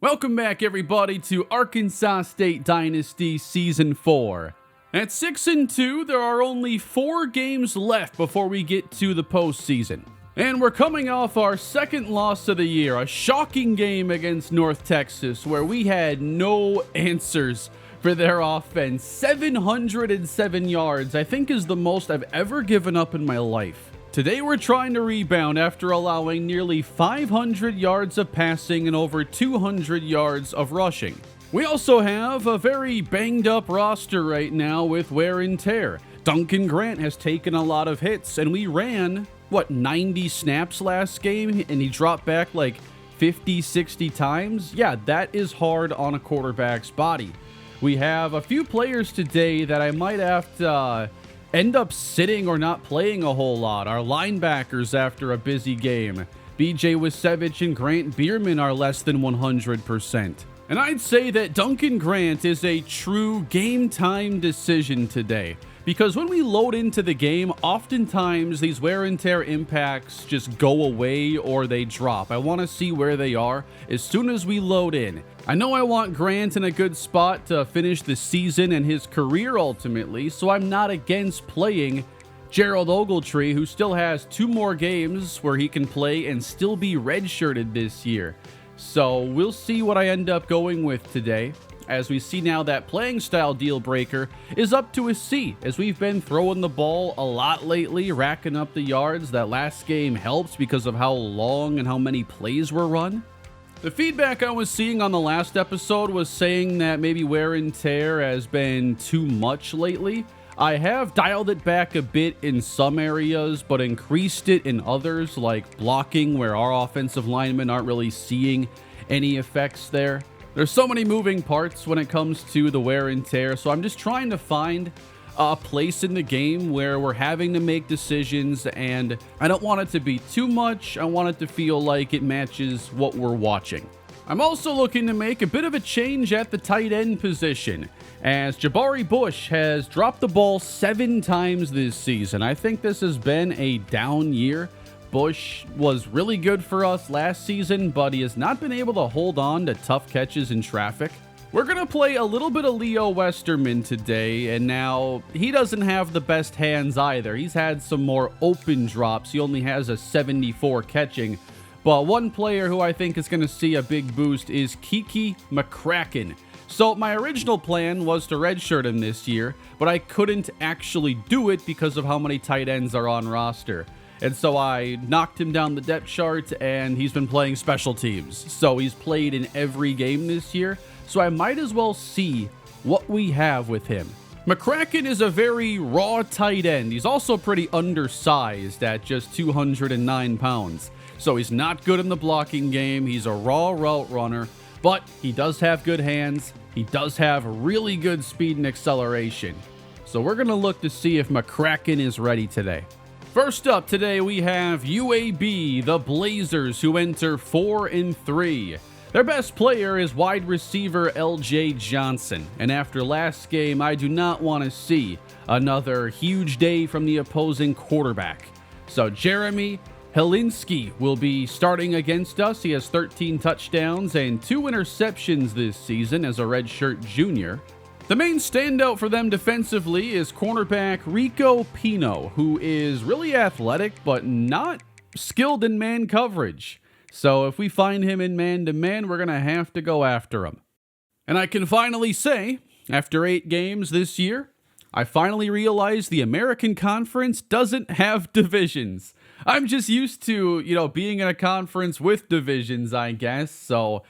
Welcome back, everybody, to Arkansas State Dynasty Season 4. At 6-2, there are only 4 games left before we get to the postseason. And we're coming off our second loss of the year, a shocking game against North Texas, where we had no answers for their offense. 707 yards, I think, is the most I've ever given up in my life. Today we're trying to rebound after allowing nearly 500 yards of passing and over 200 yards of rushing. We also have a very banged up roster right now with wear and tear. Duncan Grant has taken a lot of hits, and we ran, 90 snaps last game, and he dropped back like 50, 60 times? Yeah, that is hard on a quarterback's body. We have a few players today that I might have to end up sitting or not playing a whole lot. Our linebackers after a busy game. BJ Wisevich and Grant Bierman are less than 100%. And I'd say that Duncan Grant is a true game time decision today. Because when we load into the game, oftentimes these wear and tear impacts just go away or they drop. I want to see where they are as soon as we load in. I know I want Grant in a good spot to finish the season and his career ultimately, so I'm not against playing Gerald Ogletree, who still has 2 more games where he can play and still be redshirted this year. So we'll see what I end up going with today. As we see now that playing style deal breaker is up to a C, as we've been throwing the ball a lot lately, racking up the yards. That last game helps because of how long and how many plays were run. The feedback I was seeing on the last episode was saying that maybe wear and tear has been too much lately. I have dialed it back a bit in some areas, but increased it in others, like blocking, where our offensive linemen aren't really seeing any effects there. There's so many moving parts when it comes to the wear and tear, so I'm just trying to find a place in the game where we're having to make decisions, and I don't want it to be too much. I want it to feel like it matches what we're watching. I'm also looking to make a bit of a change at the tight end position, as Jabari Bush has dropped the ball 7 times this season. I think this has been a down year. Bush was really good for us last season, but he has not been able to hold on to tough catches in traffic. We're going to play a little bit of Leo Westerman today, and now he doesn't have the best hands either. He's had some more open drops. He only has a 74 catching. But one player who I think is going to see a big boost is Kiki McCracken. So my original plan was to redshirt him this year, but I couldn't actually do it because of how many tight ends are on roster. And so I knocked him down the depth chart, and he's been playing special teams. So he's played in every game this year, so I might as well see what we have with him. McCracken is a very raw tight end. He's also pretty undersized at just 209 pounds. So he's not good in the blocking game. He's a raw route runner, but he does have good hands. He does have really good speed and acceleration. So we're going to look to see if McCracken is ready today. First up today, we have UAB, the Blazers, who enter 4-3. Their best player is wide receiver LJ Johnson, and after last game, I do not want to see another huge day from the opposing quarterback. So Jeremy Helinski will be starting against us. He has 13 touchdowns and 2 interceptions this season as a redshirt junior. The main standout for them defensively is cornerback Rico Pino, who is really athletic but not skilled in man coverage. So if we find him in man-to-man, we're going to have to go after him. And I can finally say, after 8 games this year, I finally realized the American Conference doesn't have divisions. I'm just used to, being in a conference with divisions, I guess. So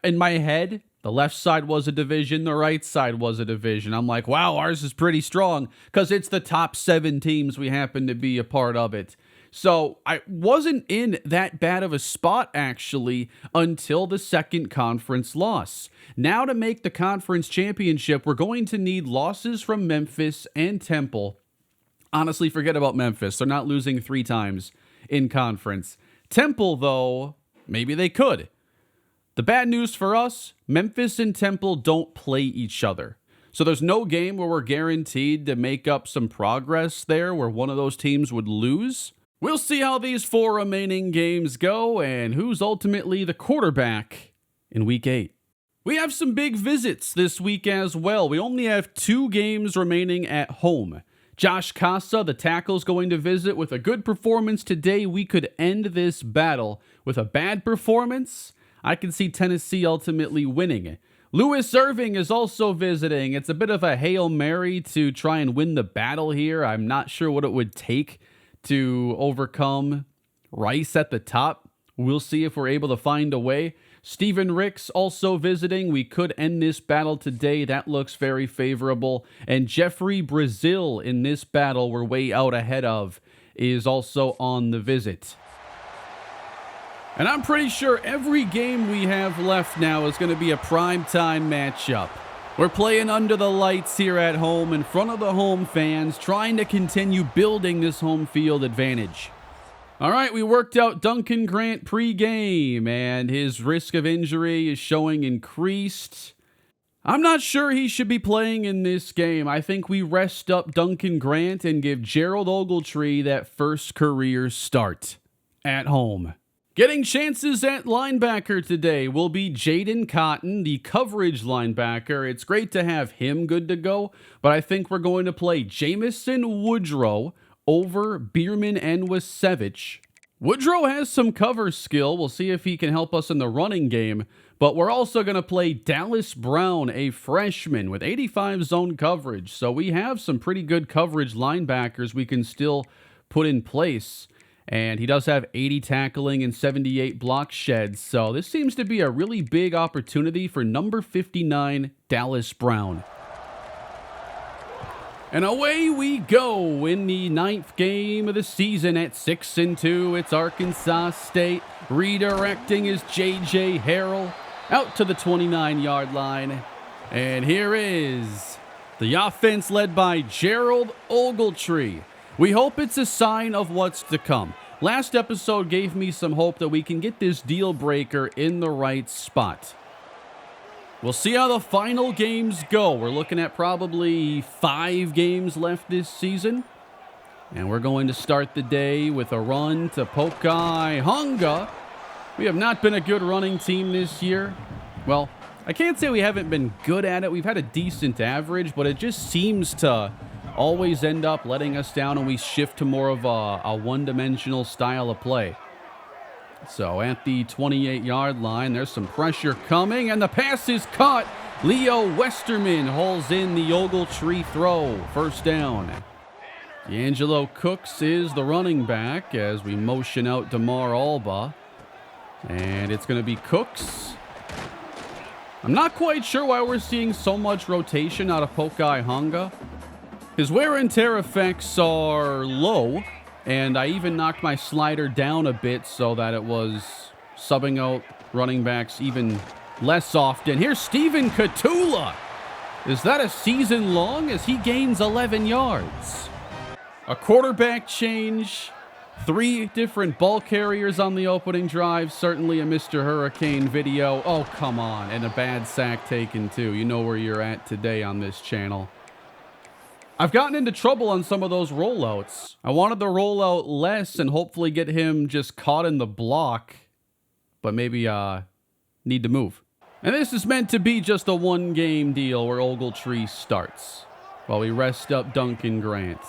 in my head, the left side was a division, the right side was a division. I'm like, wow, ours is pretty strong because it's the top 7 teams we happen to be a part of it. So I wasn't in that bad of a spot, actually, until the second conference loss. Now to make the conference championship, we're going to need losses from Memphis and Temple. Honestly, forget about Memphis. They're not losing 3 times in conference. Temple, though, maybe they could. The bad news for us, Memphis and Temple don't play each other. So there's no game where we're guaranteed to make up some progress there where one of those teams would lose. We'll see how these 4 remaining games go and who's ultimately the quarterback in Week 8. We have some big visits this week as well. We only have 2 games remaining at home. Josh Casa, the tackle, is going to visit. With a good performance today, we could end this battle. With a bad performance, I can see Tennessee ultimately winning. Lewis Irving is also visiting. It's a bit of a Hail Mary to try and win the battle here. I'm not sure what it would take to overcome Rice at the top. We'll see if we're able to find a way. Steven Ricks also visiting. We could end this battle today. That looks very favorable. And Jeffrey Brazil in this battle we're way out ahead of is also on the visit. And I'm pretty sure every game we have left now is going to be a primetime matchup. We're playing under the lights here at home in front of the home fans, trying to continue building this home field advantage. All right, we worked out Duncan Grant pregame, and his risk of injury is showing increased. I'm not sure he should be playing in this game. I think we rest up Duncan Grant and give Gerald Ogletree that first career start at home. Getting chances at linebacker today will be Jaden Cotton, the coverage linebacker. It's great to have him good to go, but I think we're going to play Jamison Woodrow over Bierman and Wasevich. Woodrow has some cover skill. We'll see if he can help us in the running game. But we're also going to play Dallas Brown, a freshman with 85 zone coverage. So we have some pretty good coverage linebackers we can still put in place. And he does have 80 tackling and 78 block sheds. So this seems to be a really big opportunity for number 59, Dallas Brown. And away we go in the 9th game of the season at 6-2. It's Arkansas State. Redirecting is J.J. Harrell out to the 29-yard line. And here is the offense led by Gerald Ogletree. We hope it's a sign of what's to come. Last episode gave me some hope that we can get this deal breaker in the right spot. We'll see how the final games go. We're looking at probably 5 games left this season. And we're going to start the day with a run to Pokai Hunga. We have not been a good running team this year. Well, I can't say we haven't been good at it. We've had a decent average, but it just seems to always end up letting us down, and we shift to more of a one-dimensional style of play. So at the 28-yard line, there's some pressure coming, and the pass is caught. Leo Westerman hauls in the Ogletree throw. First down. D'Angelo Cooks is the running back as we motion out DeMar Alba. And it's going to be Cooks. I'm not quite sure why we're seeing so much rotation out of Pokai Hunga. His wear and tear effects are low. And I even knocked my slider down a bit so that it was subbing out running backs even less often. Here's Steven Katula. Is that a season long as he gains 11 yards? A quarterback change. 3 different ball carriers on the opening drive. Certainly a MrHurriicane video. Oh, come on. And a bad sack taken too. You know where you're at today on this channel. I've gotten into trouble on some of those rollouts. I wanted to roll out less and hopefully get him just caught in the block, but maybe need to move. And this is meant to be just a one-game deal where Ogletree starts while we rest up Duncan Grant.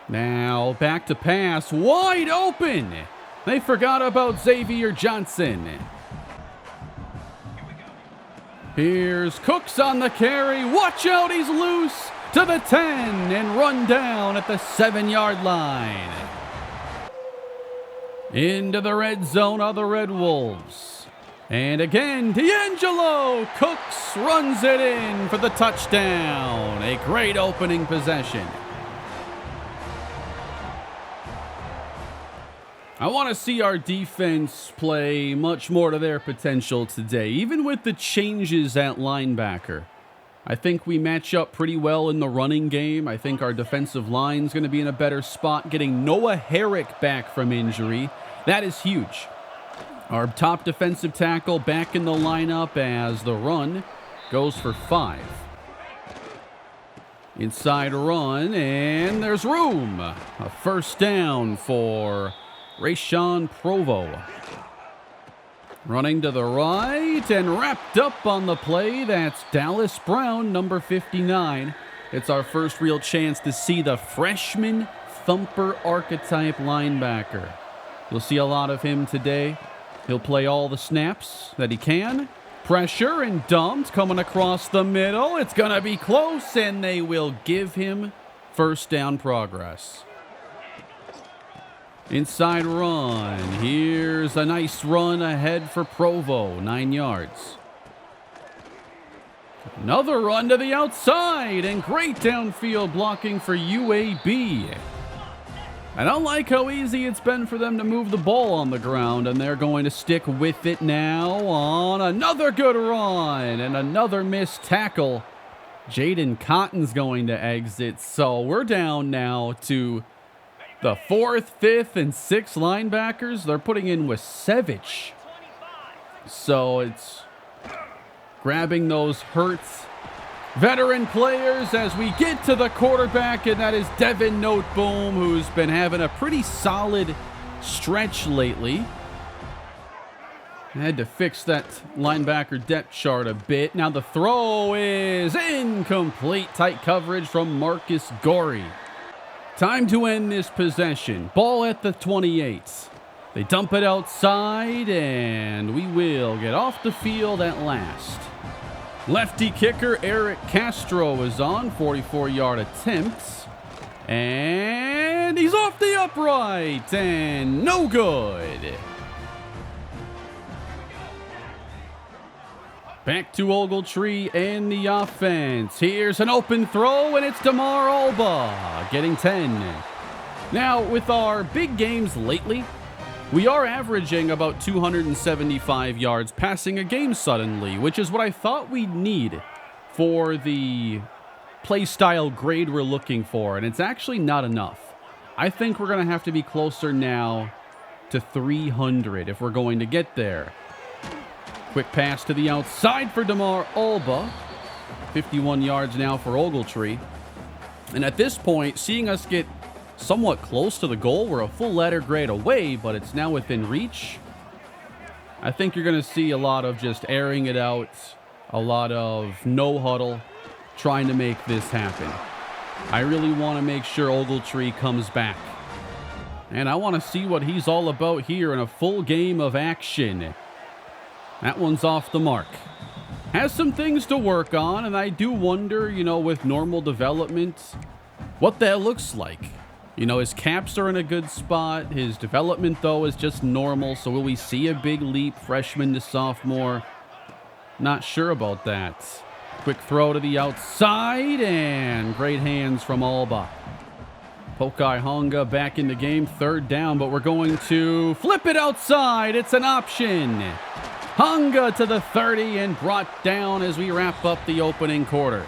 Now back to pass, wide open. They forgot about Xavier Johnson. Here's Cooks on the carry. Watch out, he's loose. To the 10 and run down at the 7-yard line. Into the red zone are the Red Wolves. And again, D'Angelo Cooks runs it in for the touchdown. A great opening possession. I want to see our defense play much more to their potential today, even with the changes at linebacker. I think we match up pretty well in the running game. I think our defensive line is going to be in a better spot. Getting Noah Herrick back from injury, that is huge. Our top defensive tackle back in the lineup as the run goes for 5. Inside run, and there's room. A first down for Rayshon Provo. Running to the right and wrapped up on the play. That's Dallas Brown, number 59. It's our first real chance to see the freshman thumper archetype linebacker. You'll see a lot of him today. He'll play all the snaps that he can. Pressure and dumped coming across the middle. It's going to be close, and they will give him first down progress. Inside run. Here's a nice run ahead for Provo, 9 yards. Another run to the outside, and great downfield blocking for UAB. I don't like how easy it's been for them to move the ball on the ground, and they're going to stick with it now on another good run and another missed tackle. Jaden Cotton's going to exit, so we're down now to the 4th, 5th, and 6th linebackers. They're putting in Wasevich. So it's grabbing those hurt veteran players as we get to the quarterback, and that is Devin Noteboom, who's been having a pretty solid stretch lately. I had to fix that linebacker depth chart a bit. Now the throw is incomplete. Tight coverage from Marcus Gorey. Time to end this possession. Ball at the 28. They dump it outside, and we will get off the field at last. Lefty kicker Eric Castro is on. 44-yard attempt. And he's off the upright, and no good. Back to Ogletree and the offense. Here's an open throw, and it's DeMar Alba getting 10. Now, with our big games lately, we are averaging about 275 yards passing a game suddenly, which is what I thought we'd need for the play style grade we're looking for, and it's actually not enough. I think we're going to have to be closer now to 300 if we're going to get there. Quick pass to the outside for DeMar Alba. 51 yards now for Ogletree. And at this point, seeing us get somewhat close to the goal, we're a full letter grade away, but it's now within reach. I think you're going to see a lot of just airing it out, a lot of no huddle, trying to make this happen. I really want to make sure Ogletree comes back. And I want to see what he's all about here in a full game of action. That one's off the mark. Has some things to work on, and I do wonder, with normal development, what that looks like. His caps are in a good spot. His development, though, is just normal. So will we see a big leap freshman to sophomore? Not sure about that. Quick throw to the outside, and great hands from Alba. Pokai Honga back in the game, 3rd down, but we're going to flip it outside. It's an option. Honga to the 30 and brought down as we wrap up the opening quarter.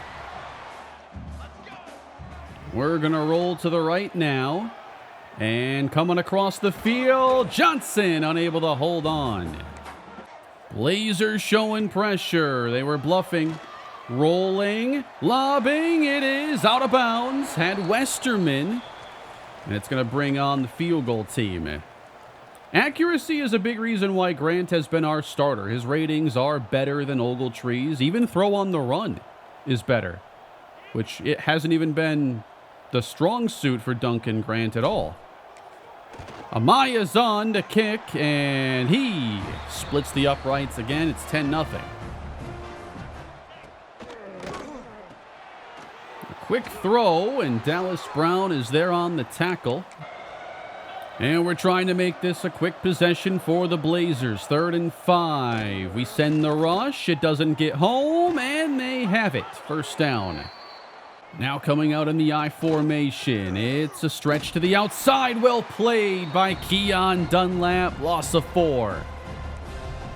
We're going to roll to the right now. And coming across the field, Johnson unable to hold on. Blazers showing pressure. They were bluffing. Rolling. Lobbing. It is out of bounds. Had Westerman. And it's going to bring on the field goal team. Accuracy is a big reason why Grant has been our starter. His ratings are better than Ogletree's. Even throw on the run is better, which it hasn't even been the strong suit for Duncan Grant at all. Amaya's on to kick, and he splits the uprights again. It's 10-0. A quick throw, and Dallas Brown is there on the tackle. And we're trying to make this a quick possession for the Blazers. 3rd and 5. We send the rush. It doesn't get home, and they have it. First down. Now coming out in the I formation. It's a stretch to the outside. Well played by Keon Dunlap. Loss of 4.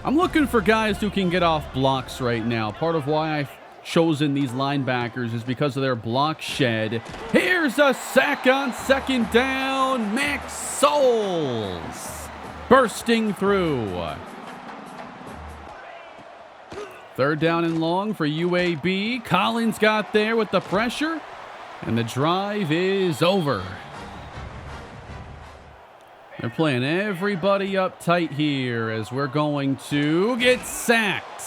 I'm looking for guys who can get off blocks right now. Part of why I've chosen these linebackers is because of their block shed. Here's a sack on 2nd down. Max Souls bursting through. 3rd down and long for UAB. Collins got there with the pressure, and the drive is over. They're playing everybody up tight here as we're going to get sacked.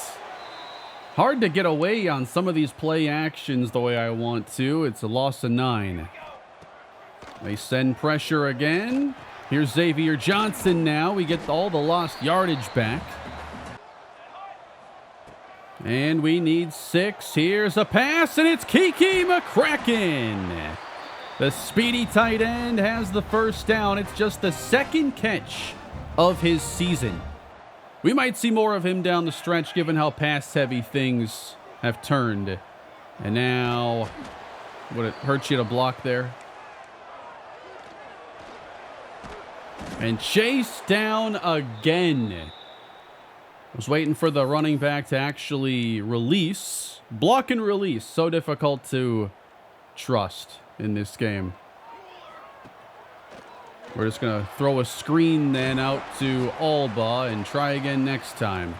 Hard to get away on some of these play actions the way I want to. It's a loss of 9. They send pressure again. Here's Xavier Johnson now. We get all the lost yardage back. And we need 6. Here's a pass, and it's Kiki McCracken. The speedy tight end has the first down. It's just the second catch of his season. We might see more of him down the stretch given how pass-heavy things have turned. And now, would it hurt you to block there? And chase down again. I was waiting for the running back to actually release. Block and release. So difficult to trust in this game. We're just going to throw a screen then out to Alba and try again next time.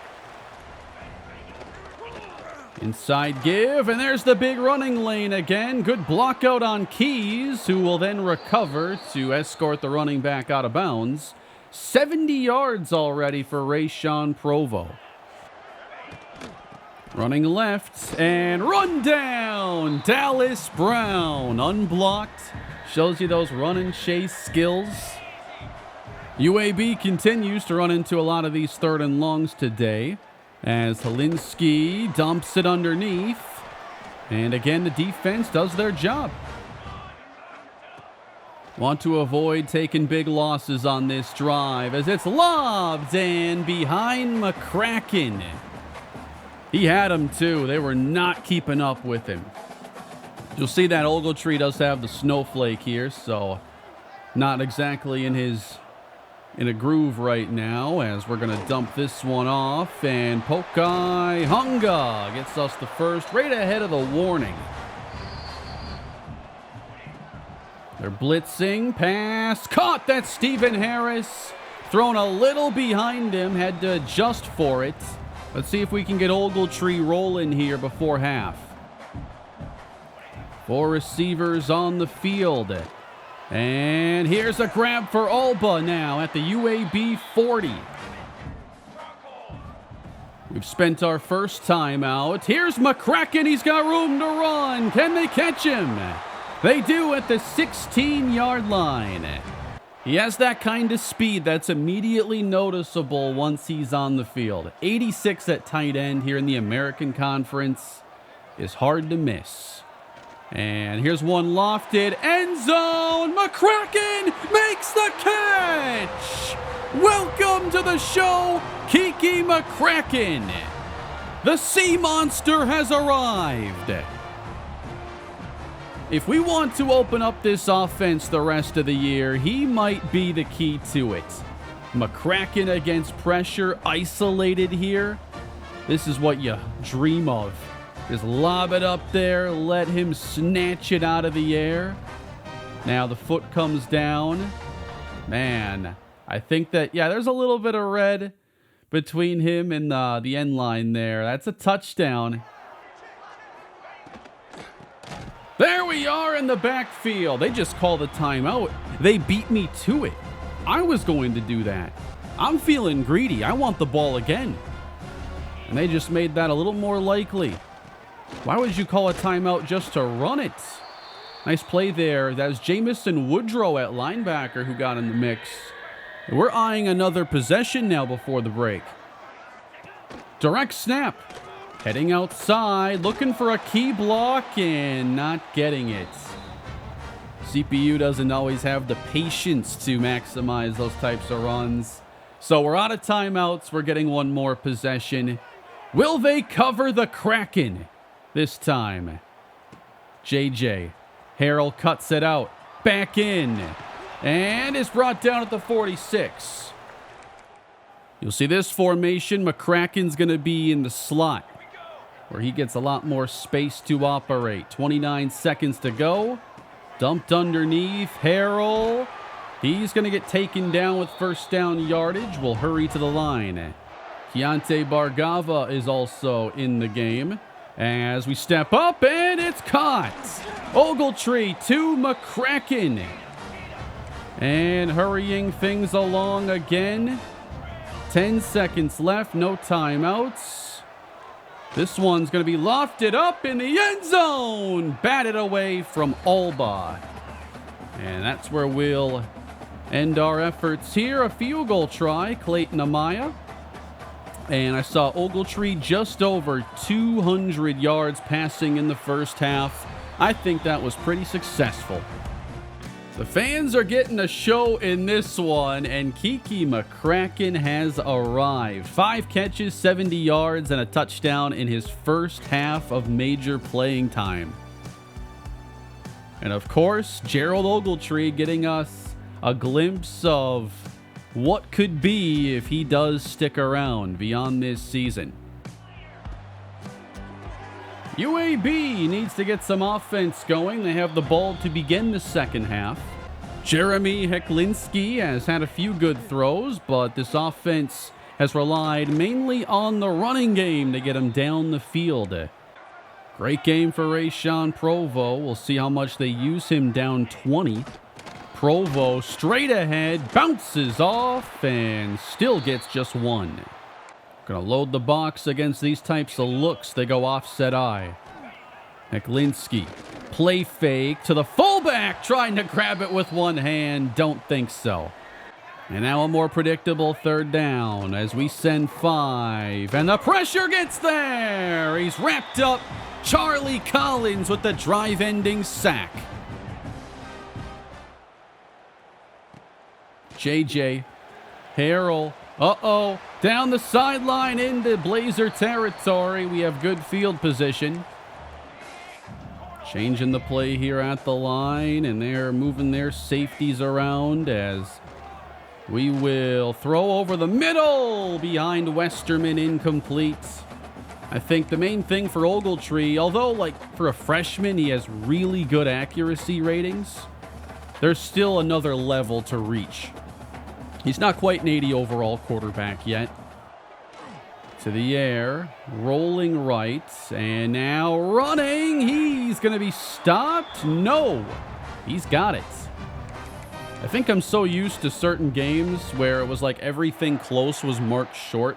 Inside give, and there's the big running lane again. Good block out on Keys, who will then recover to escort the running back out of bounds. 70 yards already for Rayshon Provo. Running left and run down. Dallas Brown unblocked. Shows you those run and chase skills. UAB continues to run into a lot of these 3rd and longs today as Helinski dumps it underneath. And again, the defense does their job. Want to avoid taking big losses on this drive as it's lobbed and behind McCracken. He had him too. They were not keeping up with him. You'll see that Ogletree does have the snowflake here, so not exactly in a groove right now as we're going to dump this one off. And Pokai Hunga gets us the first right ahead of the warning. They're blitzing. Pass. Caught. That's Stephen Harris. Thrown a little behind him. Had to adjust for it. Let's see if we can get Ogletree rolling here before half. 4 receivers on the field. And here's a grab for Alba now at the UAB 40. We've spent our first timeout. Here's McCracken. He's got room to run. Can they catch him? They do at the 16-yard line. He has that kind of speed that's immediately noticeable once he's on the field. 86 at tight end here in the American Conference is hard to miss. And here's one lofted. End zone. McCracken makes the catch. Welcome to the show, Kiki McCracken. The sea monster has arrived. If we want to open up this offense the rest of the year, he might be the key to it. McCracken against pressure, isolated here. This is what you dream of. Just lob it up there, let him snatch it out of the air. Now the foot comes down. Man, I think that, yeah, there's a little bit of red between him and the end line there. That's a touchdown. There we are in the backfield. They just called a timeout. They beat me to it. I was going to do that. I'm feeling greedy. I want the ball again. And they just made that a little more likely. Why would you call a timeout just to run it? Nice play there. That was Jamison Woodrow at linebacker who got in the mix. We're eyeing another possession now before the break. Direct snap. Heading outside, looking for a key block and not getting it. CPU doesn't always have the patience to maximize those types of runs. So we're out of timeouts. We're getting one more possession. Will they cover the Kraken this time? JJ. Harrell cuts it out. Back in. And is brought down at the 46. You'll see this formation. McCracken's going to be in the slot, where he gets a lot more space to operate. 29 seconds to go. Dumped underneath. Harrell. He's going to get taken down with first down yardage. We'll hurry to the line. Keontae Bargava is also in the game as we step up, and it's caught. Ogletree to McCracken. And hurrying things along again. 10 seconds left, no timeouts. This one's going to be lofted up in the end zone. Batted away from Alba. And that's where we'll end our efforts here. A field goal try, Clayton Amaya. And I saw Ogletree just over 200 yards passing in the first half. I think that was pretty successful. The fans are getting a show in this one, and Kiki McCracken has arrived. 5 catches, 70 yards, and a touchdown in his first half of major playing time. And of course, Gerald Ogletree getting us a glimpse of what could be if he does stick around beyond this season. UAB needs to get some offense going. They have the ball to begin the second half. Jeremy Heklinski has had a few good throws, but this offense has relied mainly on the running game to get him down the field. Great game for Rayshon Provo. We'll see how much they use him down 20. Provo straight ahead, bounces off, and still gets just one. Gonna load the box against these types of looks. They go offset eye. Heklinski, play fake to the fullback, trying to grab it with one hand. Don't think so. And now a more predictable third down as we send 5. And the pressure gets there. He's wrapped up. Charlie Collins with the drive-ending sack. JJ Harrell. Uh-oh. Down the sideline into Blazer territory. We have good field position. Changing the play here at the line, and they're moving their safeties around as we will throw over the middle behind Westerman, incomplete. I think the main thing for Ogletree, although like for a freshman he has really good accuracy ratings, there's still another level to reach. He's not quite an 80 overall quarterback yet. To the air, rolling right, and now running. He's going to be stopped. No, he's got it. I think I'm so used to certain games where it was like everything close was marked short,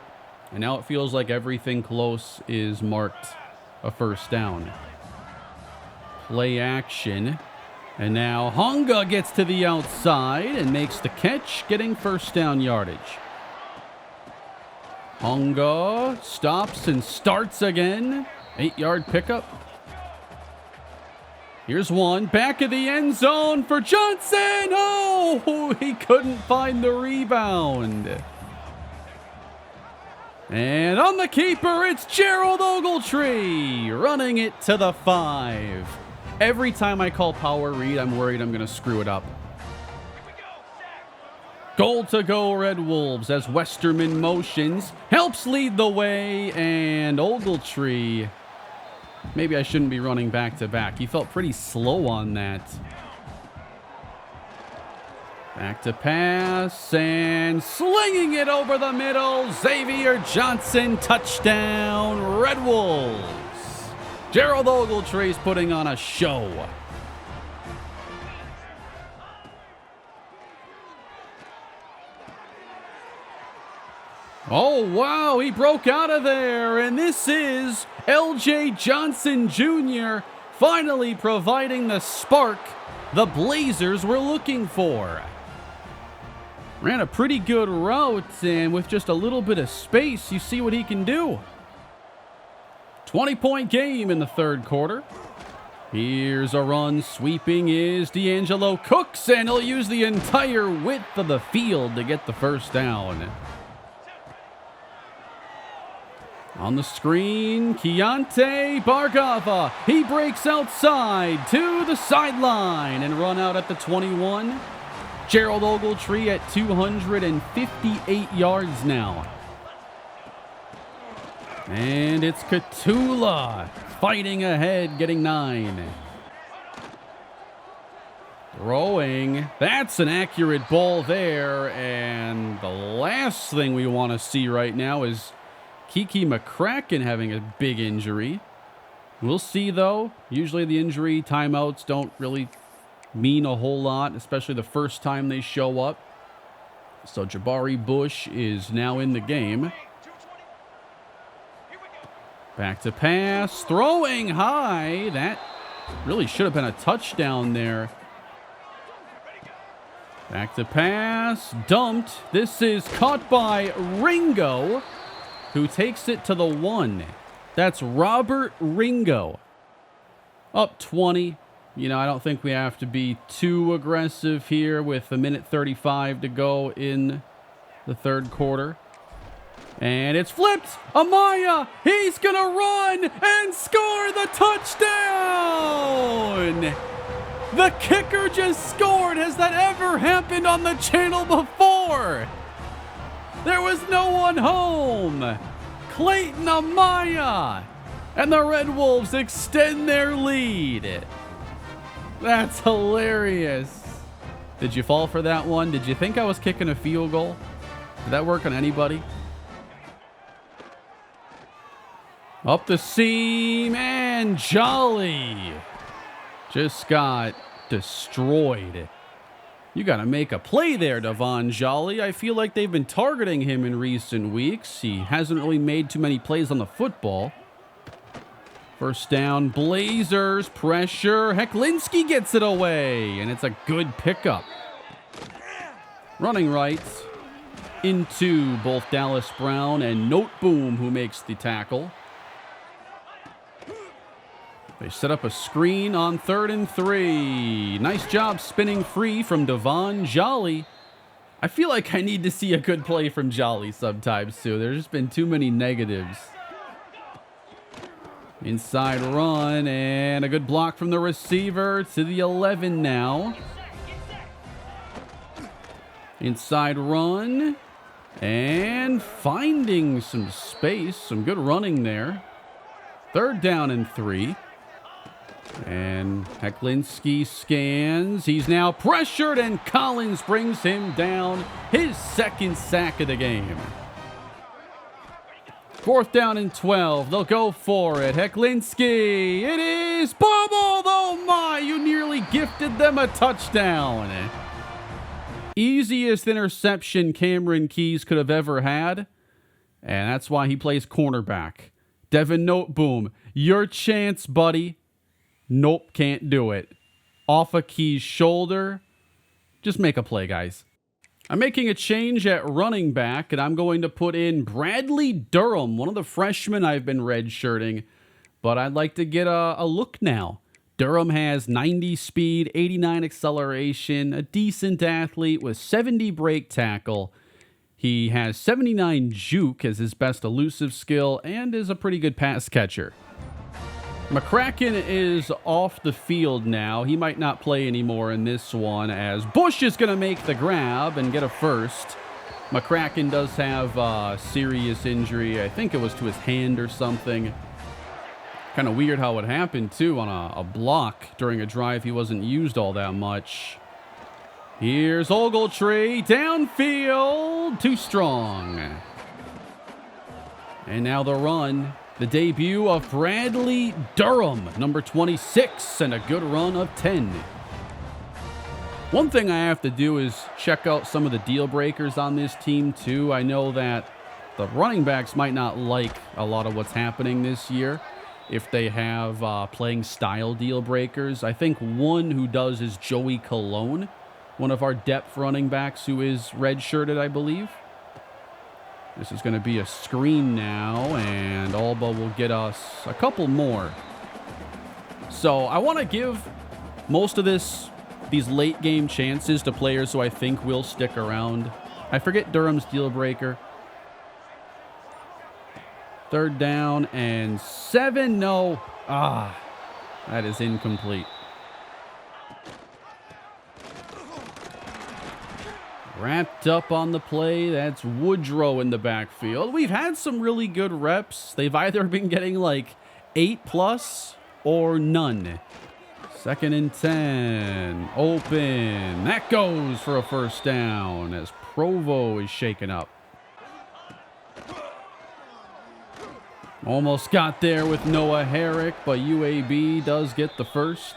and now it feels like everything close is marked a first down. Play action. And now Hunga gets to the outside and makes the catch, getting first down yardage. Hunga stops and starts again. 8-yard pickup. Here's one. Back of the end zone for Johnson. Oh, he couldn't find the rebound. And on the keeper, it's Gerald Ogletree running it to the 5. Every time I call power read, I'm worried I'm going to screw it up. Goal to go, Red Wolves, as Westerman motions, helps lead the way, and Ogletree, maybe I shouldn't be running back to back. He felt pretty slow on that. Back to pass, and slinging it over the middle, Xavier Johnson, touchdown, Red Wolves. Gerald Ogletree's putting on a show. Oh, wow, he broke out of there, and this is L.J. Johnson Jr. finally providing the spark the Blazers were looking for. Ran a pretty good route, and with just a little bit of space, you see what he can do. 20-point game in the third quarter. Here's a run. Sweeping is D'Angelo Cooks, and he'll use the entire width of the field to get the first down. On the screen, Keontae Bargava. He breaks outside to the sideline and run out at the 21. Gerald Ogletree at 258 yards now. And it's Katula fighting ahead, getting 9. Throwing. That's an accurate ball there. And the last thing we want to see right now is Kiki McCracken having a big injury. We'll see, though. Usually the injury timeouts don't really mean a whole lot, especially the first time they show up. So Jabari Bush is now in the game. Back to pass, throwing high. That really should have been a touchdown there. Back to pass, dumped. This is caught by Ringo, who takes it to the 1. That's Robert Ringo. Up 20. You know, I don't think we have to be too aggressive here with 1:35 to go in the third quarter. And it's flipped. Amaya, he's going to run and score the touchdown. The kicker just scored. Has that ever happened on the channel before? There was no one home. Clayton Amaya. And the Red Wolves extend their lead. That's hilarious. Did you fall for that one? Did you think I was kicking a field goal? Did that work on anybody? Up the seam, and Jolly just got destroyed. You got to make a play there, Devon Jolly. I feel like they've been targeting him in recent weeks. He hasn't really made too many plays on the football. First down, Blazers, pressure. Hecklinski gets it away, and it's a good pickup. Running right into both Dallas Brown and Noteboom, who makes the tackle. They set up a screen on 3rd and 3. Nice job spinning free from Devon Jolly. I feel like I need to see a good play from Jolly sometimes, too. There's just been too many negatives. Inside run, and a good block from the receiver to the 11 now. Inside run, and finding some space. Some good running there. 3rd down and 3. And Hecklinski scans. He's now pressured, and Collins brings him down. His 2nd sack of the game. 4th down and 12. They'll go for it. Hecklinski. It is bubbled. Oh my, you nearly gifted them a touchdown. Easiest interception Cameron Keys could have ever had. And that's why he plays cornerback. Devin Noteboom, your chance, buddy. Nope, can't do it. Off a Keys' shoulder. Just make a play, guys. I'm making a change at running back, and I'm going to put in Bradley Durham, one of the freshmen I've been redshirting. But I'd like to get a look now. Durham has 90 speed, 89 acceleration, a decent athlete with 70 break tackle. He has 79 juke as his best elusive skill and is a pretty good pass catcher. McCracken is off the field now. He might not play anymore in this one as Bush is going to make the grab and get a first. McCracken does have a serious injury. I think it was to his hand or something. Kind of weird how it happened, too, on a block during a drive he wasn't used all that much. Here's Ogletree. Downfield. Too strong. And now the run. The debut of Bradley Durham, number 26, and a good run of 10. One thing I have to do is check out some of the deal breakers on this team, too. I know that the running backs might not like a lot of what's happening this year if they have playing style deal breakers. I think one who does is Joey Colon, one of our depth running backs who is redshirted, I believe. This is going to be a screen now, and Alba will get us a couple more. So I want to give most of these late game chances to players who I think will stick around. I forget Durham's deal breaker. 3rd down and 7. No. That is incomplete. Wrapped up on the play, that's Woodrow in the backfield. We've had some really good reps. They've either been getting like 8+ or none. 2nd and 10. Open. That goes for a first down as Provo is shaken up. Almost got there with Noah Herrick, but UAB does get the first.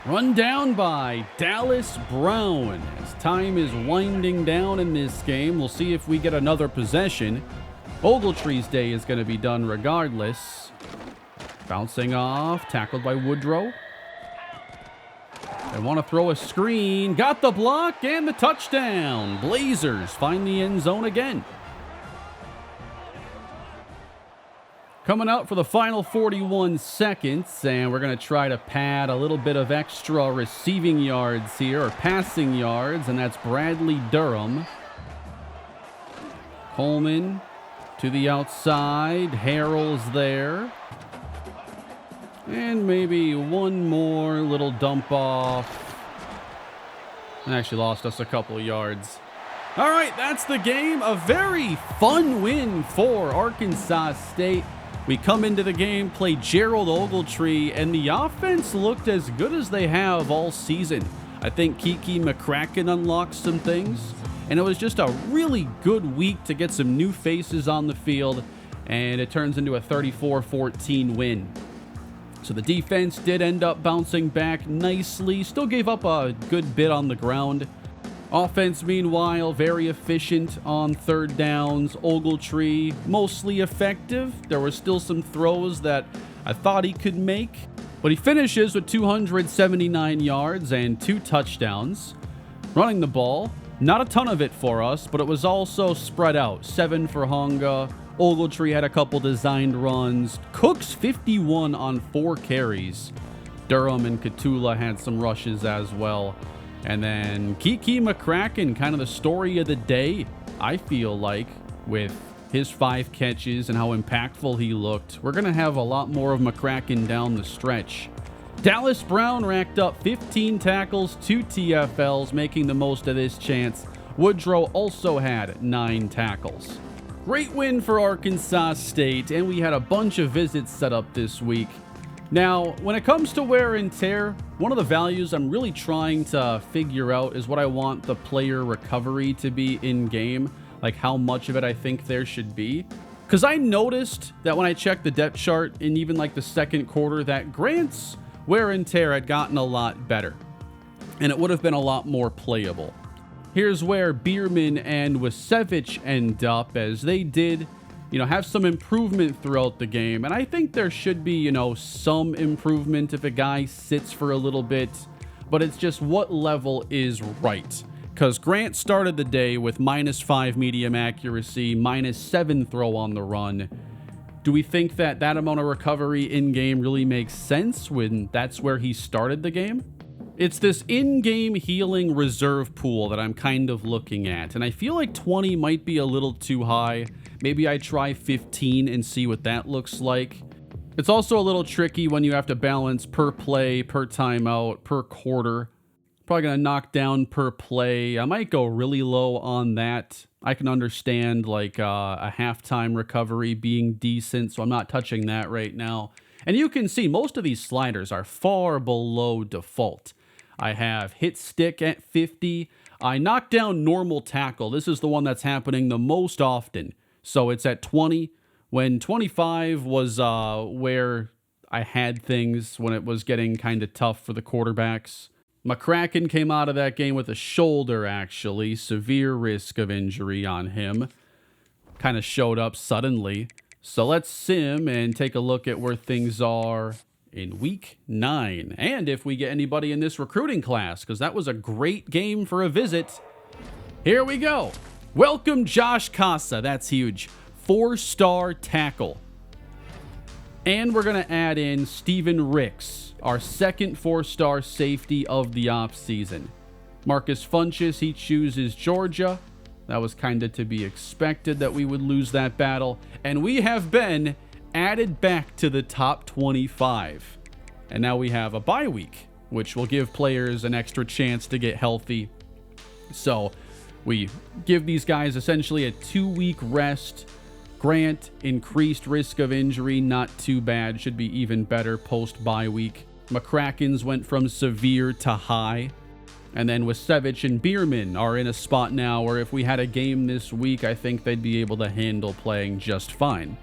Run down by Dallas Brown. As time is winding down in this game, we'll see if we get another possession. Ogletree's day is going to be done regardless. Bouncing off, tackled by Woodrow. They want to throw a screen. Got the block and the touchdown. Blazers find the end zone again. Coming out for the final 41 seconds, and we're going to try to pad a little bit of extra receiving yards here, or passing yards, and that's Bradley Durham. Coleman to the outside. Harrell's there. And maybe one more little dump off. And actually lost us a couple of yards. All right, that's the game. A very fun win for Arkansas State. We come into the game, play Gerald Ogletree, and the offense looked as good as they have all season. I think Kiki McCracken unlocked some things, and it was just a really good week to get some new faces on the field, and it turns into a 34-14 win. So the defense did end up bouncing back nicely, still gave up a good bit on the ground. Offense, meanwhile, very efficient on third downs. Ogletree, mostly effective. There were still some throws that I thought he could make. But he finishes with 279 yards and 2 touchdowns. Running the ball, not a ton of it for us, but it was also spread out. 7 for Honga. Ogletree had a couple designed runs. Cooks 51 on 4 carries. Durham and Katula had some rushes as well. And then Kiki McCracken, kind of the story of the day, I feel like, with his 5 catches and how impactful he looked. We're going to have a lot more of McCracken down the stretch. Dallas Brown racked up 15 tackles, 2 TFLs, making the most of this chance. Woodrow also had 9 tackles. Great win for Arkansas State, and we had a bunch of visits set up this week. Now, when it comes to wear and tear, one of the values I'm really trying to figure out is what I want the player recovery to be in-game, like how much of it I think there should be. Because I noticed that when I checked the depth chart in even like the second quarter, that Grant's wear and tear had gotten a lot better, and it would have been a lot more playable. Here's where Bierman and Wasevich end up, as they did have some improvement throughout the game. And I think there should be, some improvement if a guy sits for a little bit, but it's just what level is right. Because Grant started the day with -5 medium accuracy, -7 throw on the run. Do we think that amount of recovery in-game really makes sense when that's where he started the game? It's this in-game healing reserve pool that I'm kind of looking at, and I feel like 20 might be a little too high. Maybe I try 15 and see what that looks like. It's also a little tricky when you have to balance per play, per timeout, per quarter. Probably going to knock down per play. I might go really low on that. I can understand like a halftime recovery being decent, so I'm not touching that right now. And you can see most of these sliders are far below default. I have hit stick at 50. I knock down normal tackle. This is the one that's happening the most often. So it's at 20, when 25 was where I had things when it was getting kind of tough for the quarterbacks. McCracken came out of that game with a shoulder, actually. Severe risk of injury on him. Kind of showed up suddenly. So let's sim and take a look at where things are in week 9. And if we get anybody in this recruiting class, because that was a great game for a visit. Here we go. Welcome Josh Casa. That's huge. 4-star tackle. And we're going to add in Steven Ricks, our second 4-star safety of the offseason. Marcus Funchess, he chooses Georgia. That was kind of to be expected that we would lose that battle. And we have been added back to the top 25. And now we have a bye week, which will give players an extra chance to get healthy. So we give these guys essentially a 2-week rest. Grant, increased risk of injury, not too bad. Should be even better post-bye week. McCracken's went from severe to high. And then Wasevich and Bierman are in a spot now where if we had a game this week, I think they'd be able to handle playing just fine.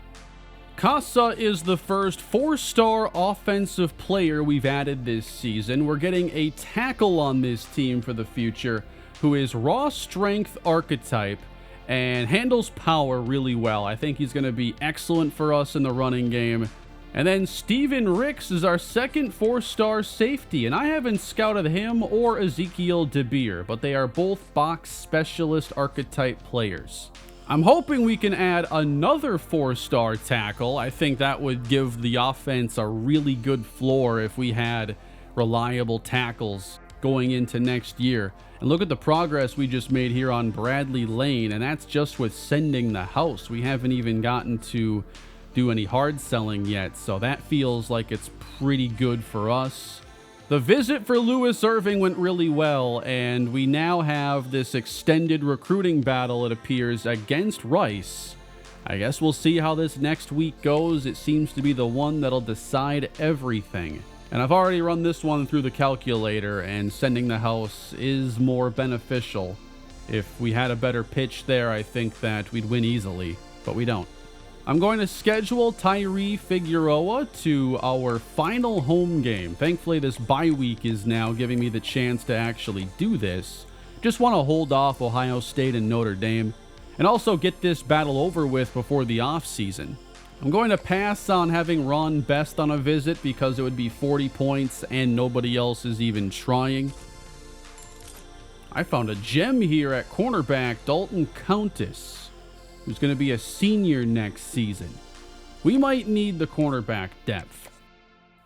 Casa is the first 4-star offensive player we've added this season. We're getting a tackle on this team for the future who is raw strength archetype and handles power really well. I think he's going to be excellent for us in the running game. And then Steven Ricks is our second 4-star safety, and I haven't scouted him or Ezekiel DeBeer, but they are both box specialist archetype players. I'm hoping we can add another 4-star tackle. I think that would give the offense a really good floor if we had reliable tackles going into next year. And look at the progress we just made here on Bradley Lane, and that's just with sending the house. We haven't even gotten to do any hard selling yet, so that feels like it's pretty good for us. The visit for Louis Irving went really well, and we now have this extended recruiting battle, it appears, against Rice. I guess we'll see how this next week goes. It seems to be the one that'll decide everything. And I've already run this one through the calculator, and sending the house is more beneficial. If we had a better pitch there, I think that we'd win easily, but we don't. I'm going to schedule Tyree Figueroa to our final home game. Thankfully, this bye week is now giving me the chance to actually do this. Just want to hold off Ohio State and Notre Dame, and also get this battle over with before the offseason. I'm going to pass on having Ron Best on a visit because it would be 40 points and nobody else is even trying. I found a gem here at cornerback, Dalton Countess, who's going to be a senior next season. We might need the cornerback depth.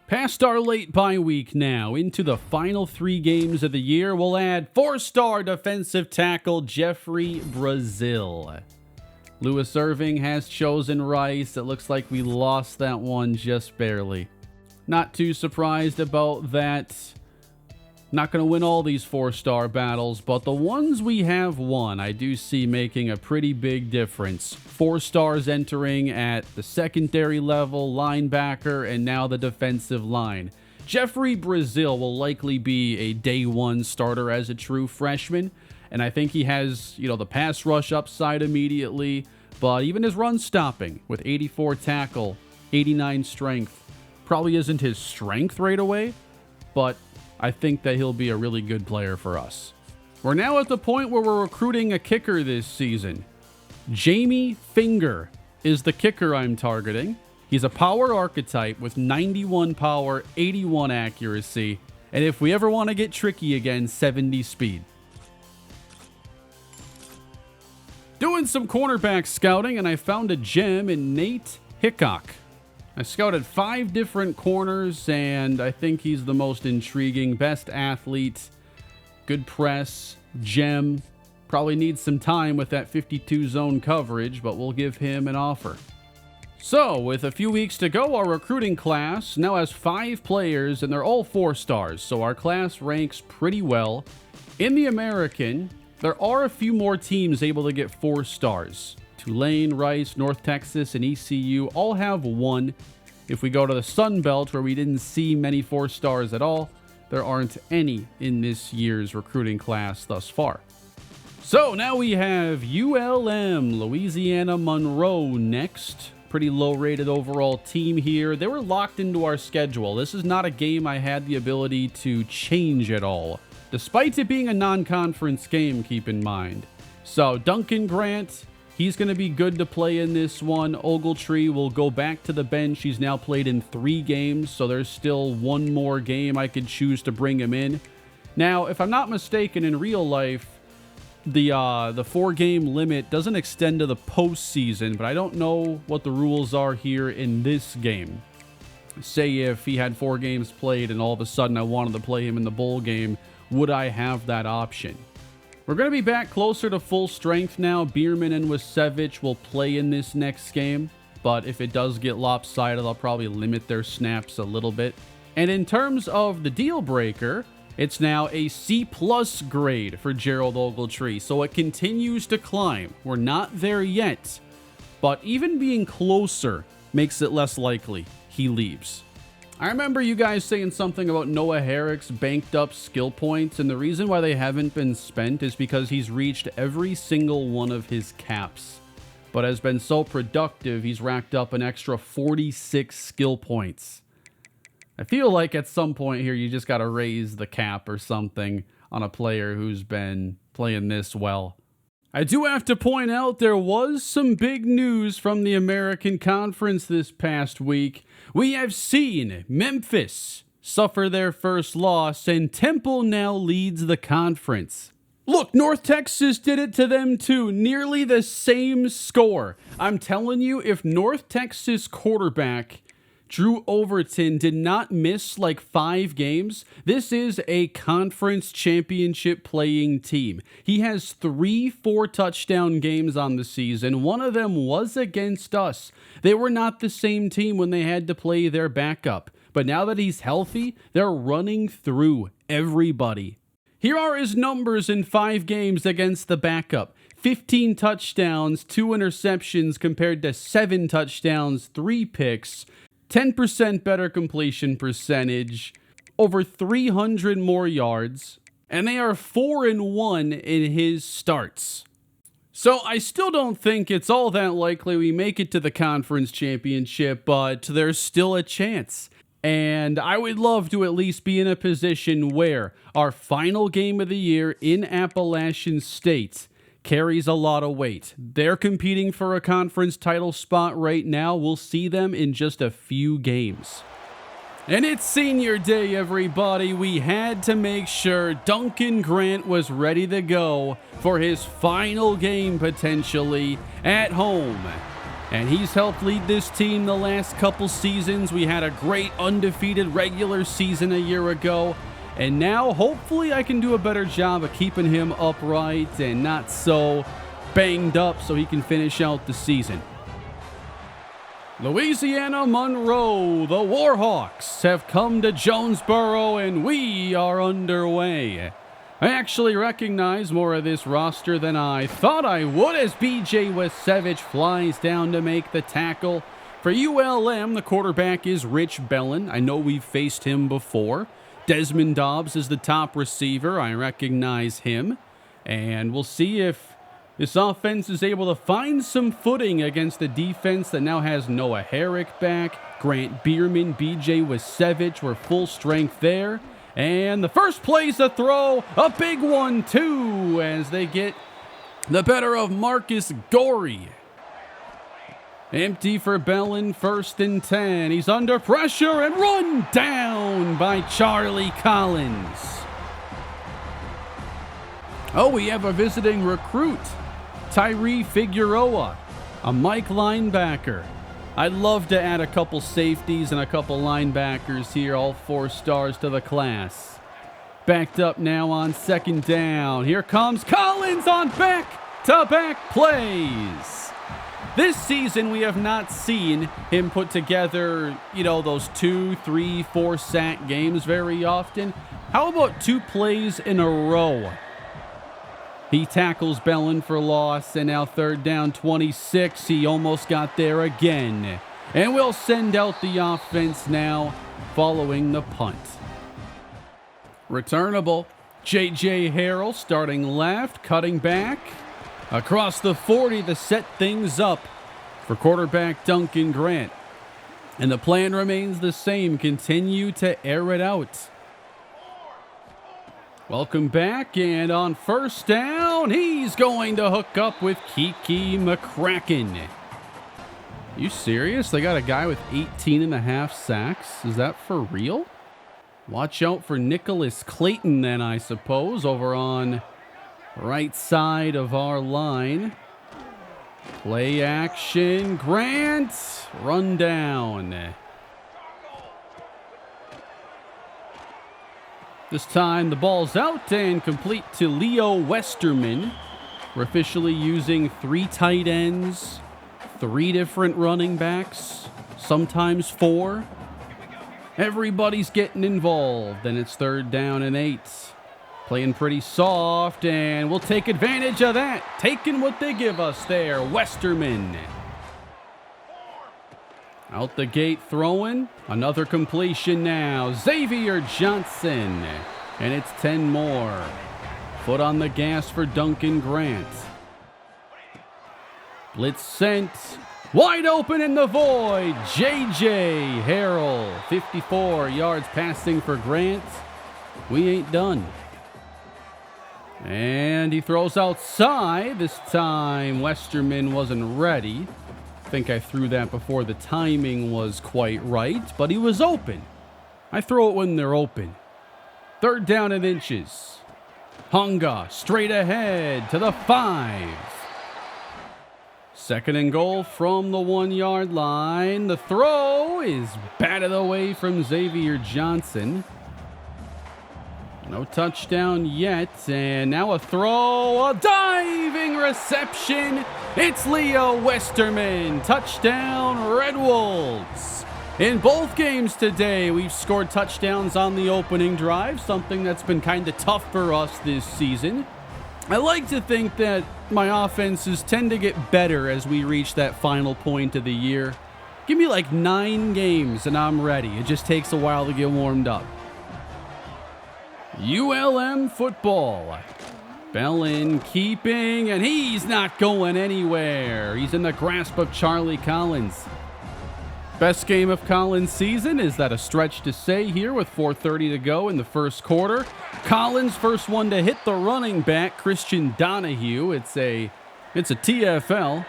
Past our late bye week now, into the final 3 games of the year, we'll add 4-star defensive tackle Jeffrey Brazil. Louis Irving has chosen Rice. It looks like we lost that one just barely. Not too surprised about that. Not going to win all these 4-star battles, but the ones we have won, I do see making a pretty big difference. 4 stars entering at the secondary level, linebacker, and now the defensive line. Jeffrey Brazil will likely be a day 1 starter as a true freshman, and I think he has, the pass rush upside immediately, but even his run stopping with 84 tackle, 89 strength, probably isn't his strength right away, but I think that he'll be a really good player for us. We're now at the point where we're recruiting a kicker this season. Jamie Finger is the kicker I'm targeting. He's a power archetype with 91 power, 81 accuracy, and if we ever want to get tricky again, 70 speed. Doing some cornerback scouting, and I found a gem in Nate Hickok. I scouted 5 different corners, and I think he's the most intriguing. Best athlete, good press, gem. Probably needs some time with that 52 zone coverage, but we'll give him an offer. So, with a few weeks to go, our recruiting class now has 5 players, and they're all 4 stars, so our class ranks pretty well. In the American, there are a few more teams able to get 4 stars. Tulane, Rice, North Texas, and ECU all have 1. If we go to the Sun Belt, where we didn't see many 4 stars at all, there aren't any in this year's recruiting class thus far. So now we have ULM, Louisiana Monroe next. Pretty low-rated overall team here. They were locked into our schedule. This is not a game I had the ability to change at all, despite it being a non-conference game, keep in mind. So Duncan Grant, he's going to be good to play in this one. Ogletree will go back to the bench. He's now played in 3 games, so there's still 1 more game I could choose to bring him in. Now, if I'm not mistaken, in real life, the 4-game limit doesn't extend to the postseason, but I don't know what the rules are here in this game. Say if he had 4 games played and all of a sudden I wanted to play him in the bowl game, would I have that option? We're going to be back closer to full strength now. Bierman and Wasevich will play in this next game, but if it does get lopsided, I'll probably limit their snaps a little bit. And in terms of the deal breaker, it's now a C+ grade for Gerald Ogletree, so it continues to climb. We're not there yet, but even being closer makes it less likely he leaves. I remember you guys saying something about Noah Herrick's banked up skill points, and the reason why they haven't been spent is because he's reached every single one of his caps. but has been so productive, he's racked up an extra 46 skill points. I feel like at some point here, you just got to raise the cap or something on a player who's been playing this well. I do have to point out there was some big news from the American Conference this past week. We have seen Memphis suffer their first loss, and Temple now leads the conference. Look, North Texas did it to them too. Nearly the same score. I'm telling you, if North Texas quarterback Drew Overton did not miss like 5 games, this is a conference championship playing team. He has 3 4-touchdown games on the season. One of them was against us. They were not the same team when they had to play their backup. But now that he's healthy, they're running through everybody. Here are his numbers in 5 games against the backup. 15 touchdowns, 2 interceptions compared to 7 touchdowns, 3 picks. 10% better completion percentage, over 300 more yards, and they are 4-1 in his starts. So I still don't think it's all that likely we make it to the conference championship, but there's still a chance. And I would love to at least be in a position where our final game of the year in Appalachian State carries a lot of weight. They're competing for a conference title spot right now. We'll see them in just a few games. And it's senior day, everybody. We had to make sure Duncan Grant was ready to go for his final game, potentially, at home. And he's helped lead this team the last couple seasons. We had a great undefeated regular season a year ago. And now, hopefully, I can do a better job of keeping him upright and not so banged up so he can finish out the season. Louisiana Monroe, the Warhawks, have come to Jonesboro, and we are underway. I actually recognize more of this roster than I thought I would as B.J. Wesevich flies down to make the tackle. For ULM, the quarterback is Rich Bellin. I know we've faced him before. Desmond Dobbs is the top receiver. I recognize him. And we'll see if this offense is able to find some footing against a defense that now has Noah Herrick back. Grant Bierman, B.J. Wesevich were full strength there. And the first play's a throw. A big one, too, as they get the better of Marcus Gorey. Empty for Bellin, 1st and 10. He's under pressure and run down by Charlie Collins. Oh, we have a visiting recruit, Tyree Figueroa, a Mike linebacker. I'd love to add a couple safeties and a couple linebackers here, all 4 stars to the class. Backed up now on 2nd down. Here comes Collins on back-to-back plays. This season, we have not seen him put together, those 2, 3, 4 sack games very often. How about 2 plays in a row? He tackles Bellin for loss, and now 3rd down, 26. He almost got there again. And we'll send out the offense now following the punt. Returnable. J.J. Harrell starting left, cutting back. Across the 40 to set things up for quarterback Duncan Grant. And the plan remains the same. Continue to air it out. Welcome back, and on 1st down, he's going to hook up with Kiki McCracken. You serious? They got a guy with 18.5 sacks? Is that for real? Watch out for Nicholas Clayton then, I suppose, over on right side of our line. Play action. Grant. Run down. This time the ball's out and complete to Leo Westerman. We're officially using 3 tight ends, 3 different running backs, sometimes 4. Everybody's getting involved, and it's 3rd down and 8. Playing pretty soft, and we'll take advantage of that. Taking what they give us there, Westerman. Out the gate throwing. Another completion now. Xavier Johnson. And it's 10 more. Foot on the gas for Duncan Grant. Blitz sent. Wide open in the void. J.J. Harrell. 54 yards passing for Grant. We ain't done. And he throws outside. This time Westerman wasn't ready. I think I threw that before the timing was quite right, but he was open. I throw it when they're open. 3rd down and inches. Hunga straight ahead to the 5. 2nd and goal from the 1-yard line. The throw is batted away from Xavier Johnson. No touchdown yet, and now a throw, a diving reception. It's Leo Westerman. Touchdown, Red Wolves. In both games today, we've scored touchdowns on the opening drive, something that's been kind of tough for us this season. I like to think that my offenses tend to get better as we reach that final point of the year. Give me like 9 games and I'm ready. It just takes a while to get warmed up. ULM football. Bellin keeping, and he's not going anywhere. He's in the grasp of Charlie Collins. Best game of Collins' season. Is that a stretch to say here with 4:30 to go in the first quarter? Collins, first one to hit the running back, Christian Donahue. It's a TFL.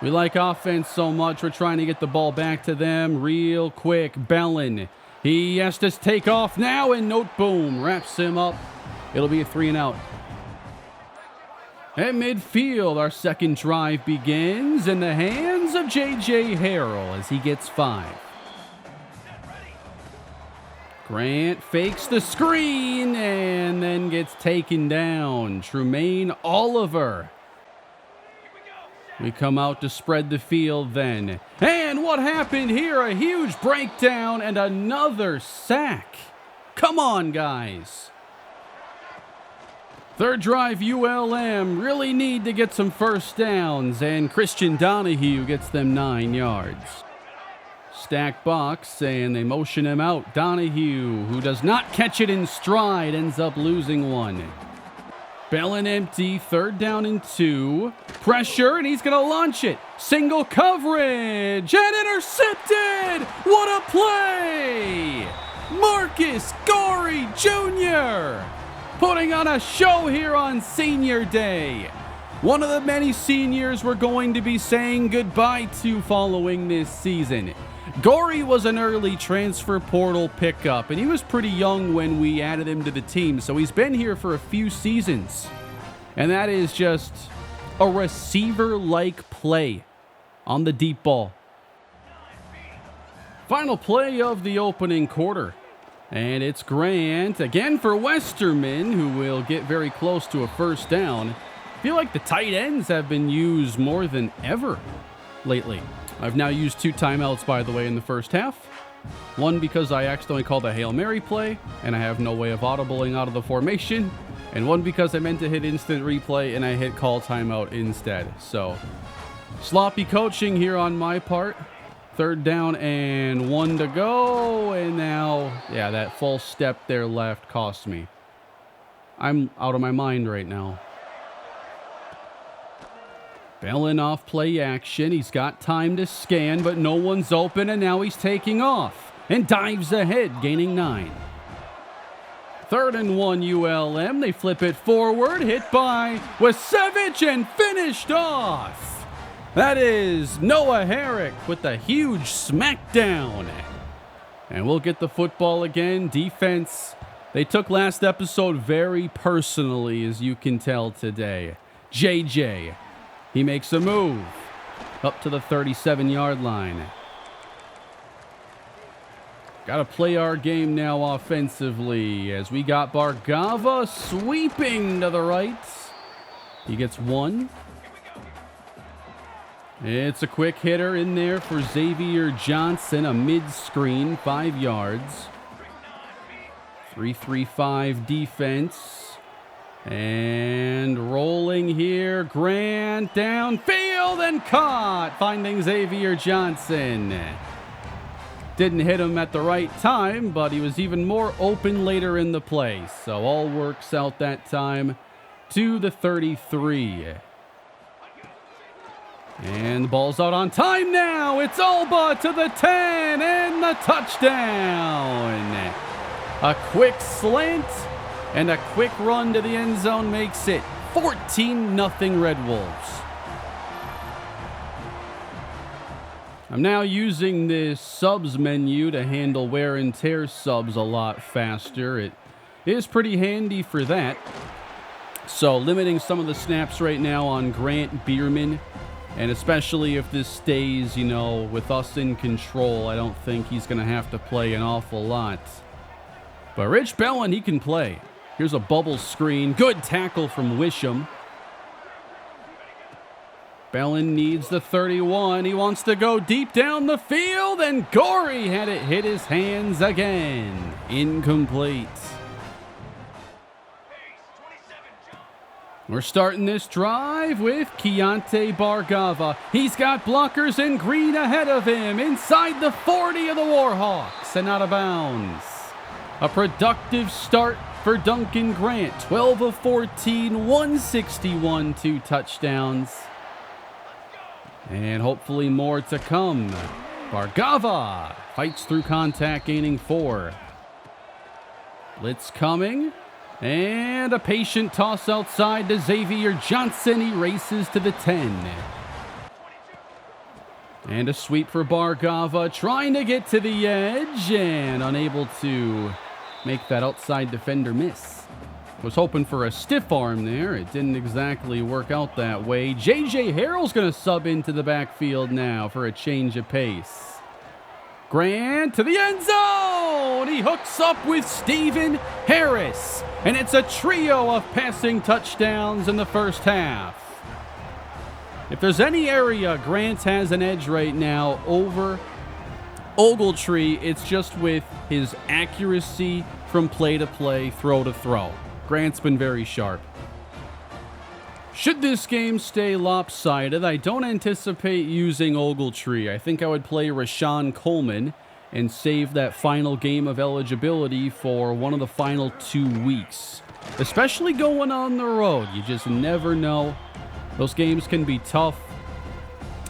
We like offense so much, we're trying to get the ball back to them real quick. Bellin. He has to take off now, and note boom, wraps him up. It'll be a 3 and out. At midfield, our second drive begins in the hands of J.J. Harrell as he gets 5. Grant fakes the screen and then gets taken down. Trumaine Oliver. We come out to spread the field then. And what happened here? A huge breakdown and another sack. Come on, guys. Third drive, ULM really need to get some first downs, and Christian Donahue gets them 9 yards. Stack box, and they motion him out. Donahue, who does not catch it in stride, ends up losing one. Bellin empty, 3rd down and 2. Pressure, and he's going to launch it. Single coverage, and intercepted! What a play! Marcus Gorey Jr. putting on a show here on Senior Day. One of the many seniors we're going to be saying goodbye to following this season. Gorey was an early transfer portal pickup, and he was pretty young when we added him to the team, so he's been here for a few seasons. And that is just a receiver-like play on the deep ball. Final play of the opening quarter. And it's Grant again for Westerman, who will get very close to a first down. I feel like the tight ends have been used more than ever lately. I've now used 2 timeouts, by the way, in the first half. One because I accidentally called a Hail Mary play, and I have no way of audibling out of the formation. And one because I meant to hit instant replay, and I hit call timeout instead. So, sloppy coaching here on my part. 3rd down and 1 to go. And now, yeah, that false step there left cost me. I'm out of my mind right now. Bellin off play action. He's got time to scan, but no one's open, and now he's taking off and dives ahead, gaining 9. 3rd and 1 ULM. They flip it forward, hit by Wasevich, and finished off. That is Noah Herrick with a huge smackdown. And we'll get the football again. Defense, they took last episode very personally, as you can tell today. JJ, he makes a move up to the 37-yard line. Got to play our game now offensively as we got Bargava sweeping to the right. He gets 1. It's a quick hitter in there for Xavier Johnson, a mid-screen, 5 yards. 3-3-5 defense. And rolling here, Grant downfield and caught, finding Xavier Johnson. Didn't hit him at the right time, but he was even more open later in the play. So all works out that time to the 33. And the ball's out on time now. It's Alba to the 10 and the touchdown. A quick slant and a quick run to the end zone makes it 14-0 Red Wolves. I'm now using this subs menu to handle wear and tear subs a lot faster. It is pretty handy for that. So limiting some of the snaps right now on Grant Bierman. And especially if this stays, with us in control, I don't think he's going to have to play an awful lot. But Rich Bellin, he can play. Here's a bubble screen. Good tackle from Wisham. Bellin needs the 31. He wants to go deep down the field, and Gorey had it hit his hands again. Incomplete. We're starting this drive with Keontae Bargava. He's got blockers in green ahead of him inside the 40 of the Warhawks and out of bounds. A productive start for Duncan Grant. 12 of 14, 161, 2 touchdowns. And hopefully more to come. Bargava fights through contact, gaining 4. Blitz coming. And a patient toss outside to Xavier Johnson. He races to the 10. And a sweep for Bargava, trying to get to the edge and unable to make that outside defender miss. Was hoping for a stiff arm there. It didn't exactly work out that way. J.J. Harrell's going to sub into the backfield now for a change of pace. Grant to the end zone. He hooks up with Stephen Harris. And it's a trio of passing touchdowns in the first half. If there's any area Grant has an edge right now over Ogletree, it's just with his accuracy from play to play, throw to throw. Grant's been very sharp. Should this game stay lopsided, I don't anticipate using Ogletree. I think I would play Rashawn Coleman and save that final game of eligibility for one of the final 2 weeks. Especially going on the road. You just never know. Those games can be tough.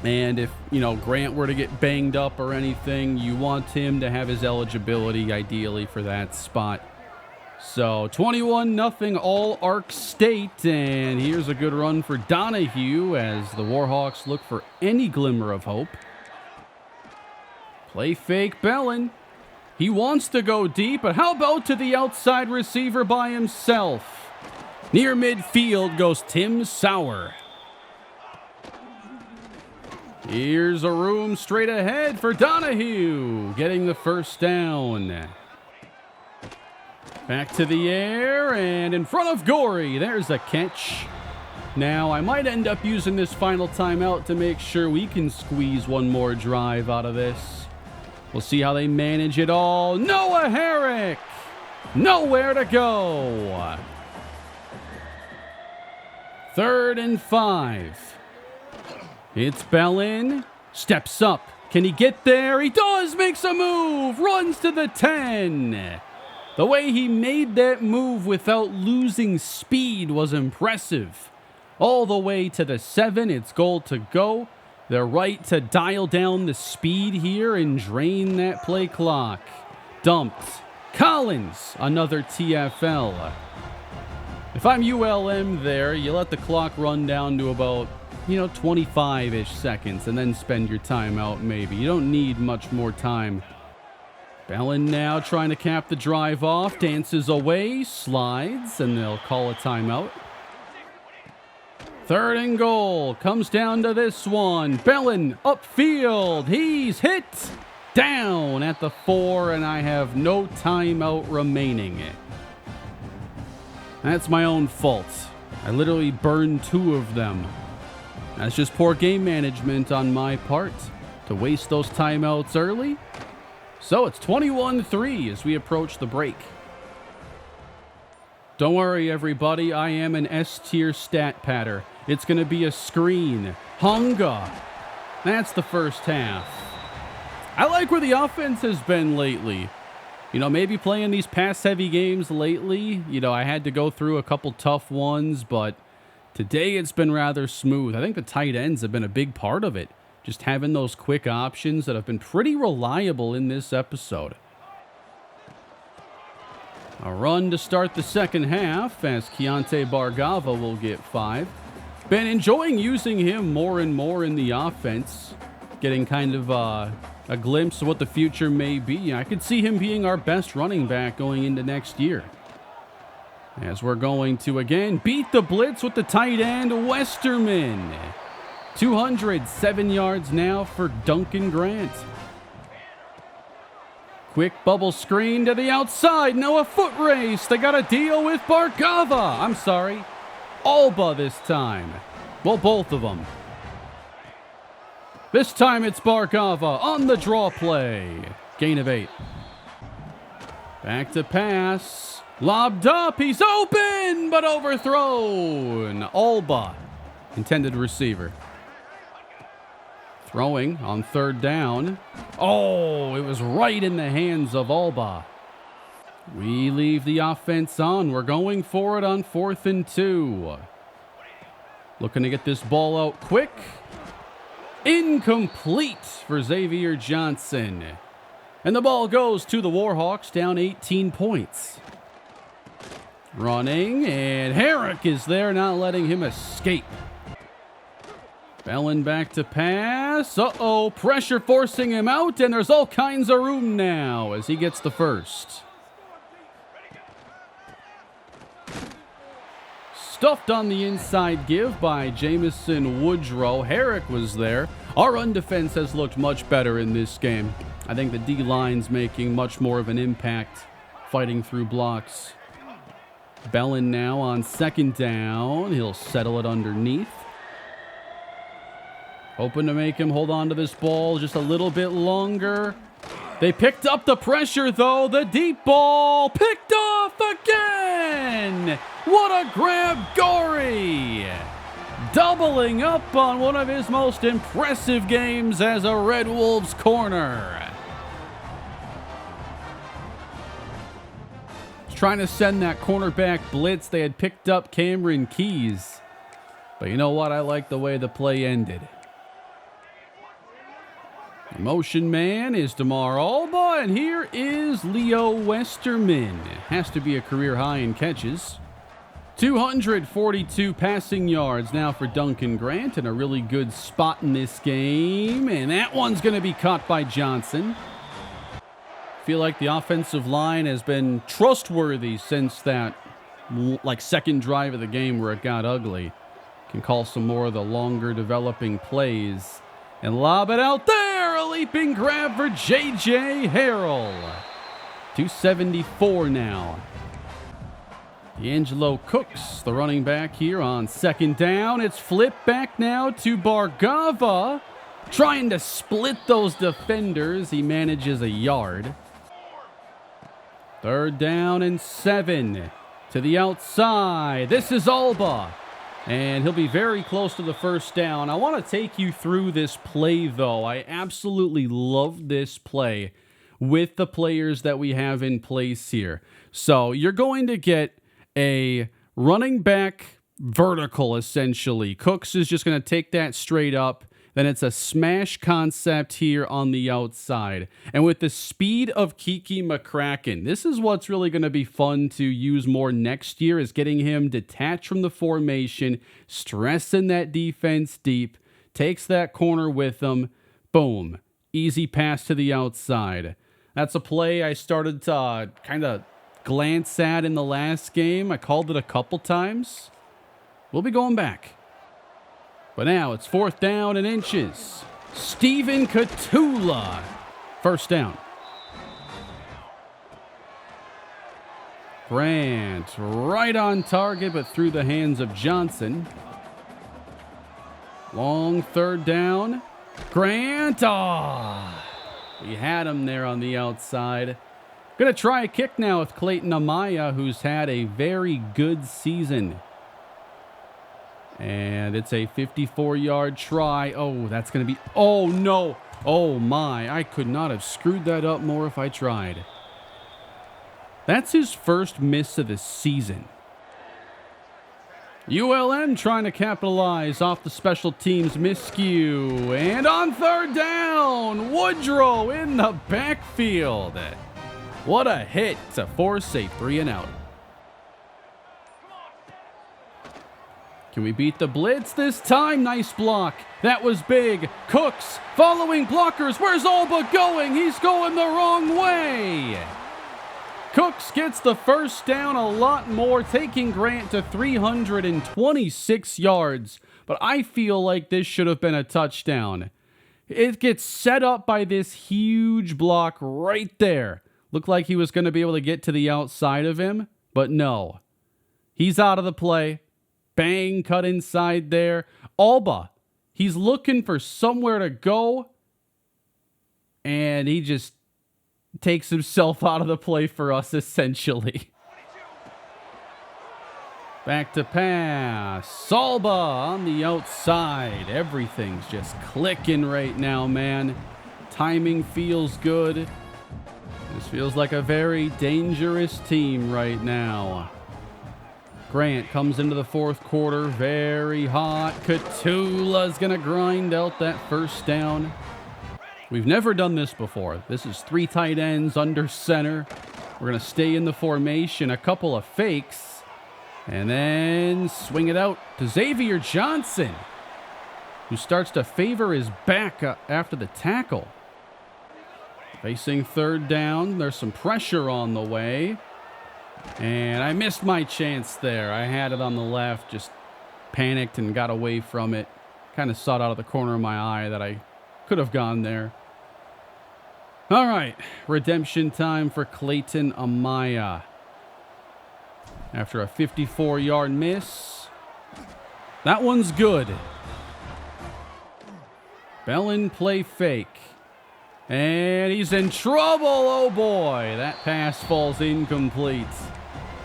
And if, Grant were to get banged up or anything, you want him to have his eligibility ideally for that spot. So 21-0 all Ark State, and here's a good run for Donahue as the Warhawks look for any glimmer of hope. Play fake Bellin. He wants to go deep, but how about to the outside receiver by himself? Near midfield goes Tim Sauer. Here's a room straight ahead for Donahue, getting the first down. Back to the air, and in front of Gorey, there's a catch. Now, I might end up using this final timeout to make sure we can squeeze one more drive out of this. We'll see how they manage it all. Noah Herrick! Nowhere to go. 3rd and 5. It's Bellin. Steps up. Can he get there? He does! Makes a move! Runs to the 10. The way he made that move without losing speed was impressive. All the way to the 7, it's goal to go. They're right to dial down the speed here and drain that play clock. Dumped. Collins, another TFL. If I'm ULM there, you let the clock run down to about, 25-ish seconds and then spend your timeout maybe. You don't need much more time. Bellin now trying to cap the drive off, dances away, slides, and they'll call a timeout. 3rd and goal, comes down to this one. Bellin upfield, he's hit down at the 4, and I have no timeout remaining. That's my own fault. I literally burned 2 of them. That's just poor game management on my part to waste those timeouts early. So it's 21-3 as we approach the break. Don't worry, everybody. I am an S-tier stat patter. It's going to be a screen. Hunga. That's the first half. I like where the offense has been lately. Maybe playing these pass-heavy games lately. I had to go through a couple tough ones, but, Today it's been rather smooth. I think the tight ends have been a big part of it. Just having those quick options that have been pretty reliable in this episode. A run to start the second half as Keontae Bargava will get 5. Been enjoying using him more and more in the offense. Getting kind of a glimpse of what the future may be. I could see him being our best running back going into next year. As we're going to again beat the blitz with the tight end Westerman. 207 yards now for Duncan Grant. Quick bubble screen to the outside. No, a foot race. They got to deal with Bargava. I'm sorry. Alba this time. Well, both of them. This time it's Bargava on the draw play. Gain of 8. Back to pass. Lobbed up. He's open, but overthrown. Alba, intended receiver. Throwing on third down. Oh, it was right in the hands of Alba. We leave the offense on. We're going for it on 4th and 2. Looking to get this ball out quick. Incomplete for Xavier Johnson. And the ball goes to the Warhawks, down 18 points. Running, and Herrick is there, not letting him escape. Bellin back to pass. Uh-oh, pressure forcing him out, and there's all kinds of room now as he gets the first. Stuffed on the inside give by Jamison Woodrow. Herrick was there. Our run defense has looked much better in this game. I think the D-line's making much more of an impact fighting through blocks. Bellin now on second down. He'll settle it underneath. Hoping to make him hold on to this ball just a little bit longer. They picked up the pressure, though. The deep ball picked off again. What a grab, Gorey. Doubling up on one of his most impressive games as a Red Wolves corner. Trying to send that cornerback blitz. They had picked up Cameron Keys. But you know what? I like the way the play ended. The motion man is DeMar Alba, and here is Leo Westerman. Has to be a career high in catches. 242 passing yards now for Duncan Grant, and a really good spot in this game. And that one's going to be caught by Johnson. Feel like the offensive line has been trustworthy since that second drive of the game where it got ugly. Can call some more of the longer developing plays and lob it out there. A leaping grab for J.J. Harrell. 274 now. D'Angelo Cooks, the running back here on second down. It's flipped back now to Bargava. Trying to split those defenders. He manages a yard. Third down and 7 to the outside. This is Alba. And he'll be very close to the first down. I want to take you through this play, though. I absolutely love this play with the players that we have in place here. So you're going to get a running back vertical, essentially. Cooks is just going to take that straight up. Then it's a smash concept here on the outside. And with the speed of Kiki McCracken, this is what's really going to be fun to use more next year, is getting him detached from the formation, stressing that defense deep, takes that corner with him, boom, easy pass to the outside. That's a play I started to kind of glance at in the last game. I called it a couple times. We'll be going back. But now it's 4th down and inches. Steven Katula. First down. Grant right on target, but through the hands of Johnson. Long third down. Grant. We had him there on the outside. Going to try a kick now with Clayton Amaya, who's had a very good season. And it's a 54-yard try. Oh, that's going to be... Oh, no. Oh, my. I could not have screwed that up more if I tried. That's his first miss of the season. ULM trying to capitalize off the special teams miscue. And on third down, Woodrow in the backfield. What a hit to force a 3-and-out. Can we beat the blitz this time? Nice block. That was big. Cooks following blockers. Where's Alba going? He's going the wrong way. Cooks gets the first down, a lot more, taking Grant to 326 yards. But I feel like this should have been a touchdown. It gets set up by this huge block right there. Looked like he was going to be able to get to the outside of him, but no. He's out of the play. Bang, cut inside there. Alba, he's looking for somewhere to go, and he just takes himself out of the play for us, essentially. Back to pass. Alba on the outside. Everything's just clicking right now, man. Timing feels good. This feels like a very dangerous team right now. Grant comes into the fourth quarter very hot. Catula's going to grind out that first down. We've never done this before. This is 3 tight ends under center. We're going to stay in the formation. A couple of fakes. And then swing it out to Xavier Johnson, who starts to favor his back after the tackle. Facing third down. There's some pressure on the way. And I missed my chance there. I had it on the left, just panicked and got away from it. Kind of saw it out of the corner of my eye that I could have gone there. All right, redemption time for Clayton Amaya. After a 54-yard miss. That one's good. Bellin play fake. And he's in trouble. Oh boy, that pass falls incomplete.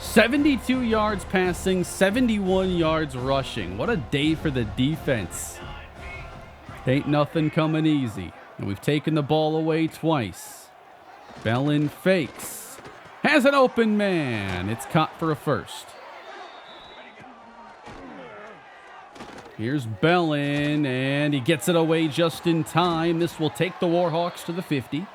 72 yards passing, 71 yards rushing. What a day for the defense. Ain't nothing coming easy. And we've taken the ball away twice. Bellin fakes. Has an open man. It's caught for a first. Here's Bellin, and he gets it away just in time. This will take the Warhawks to the 50.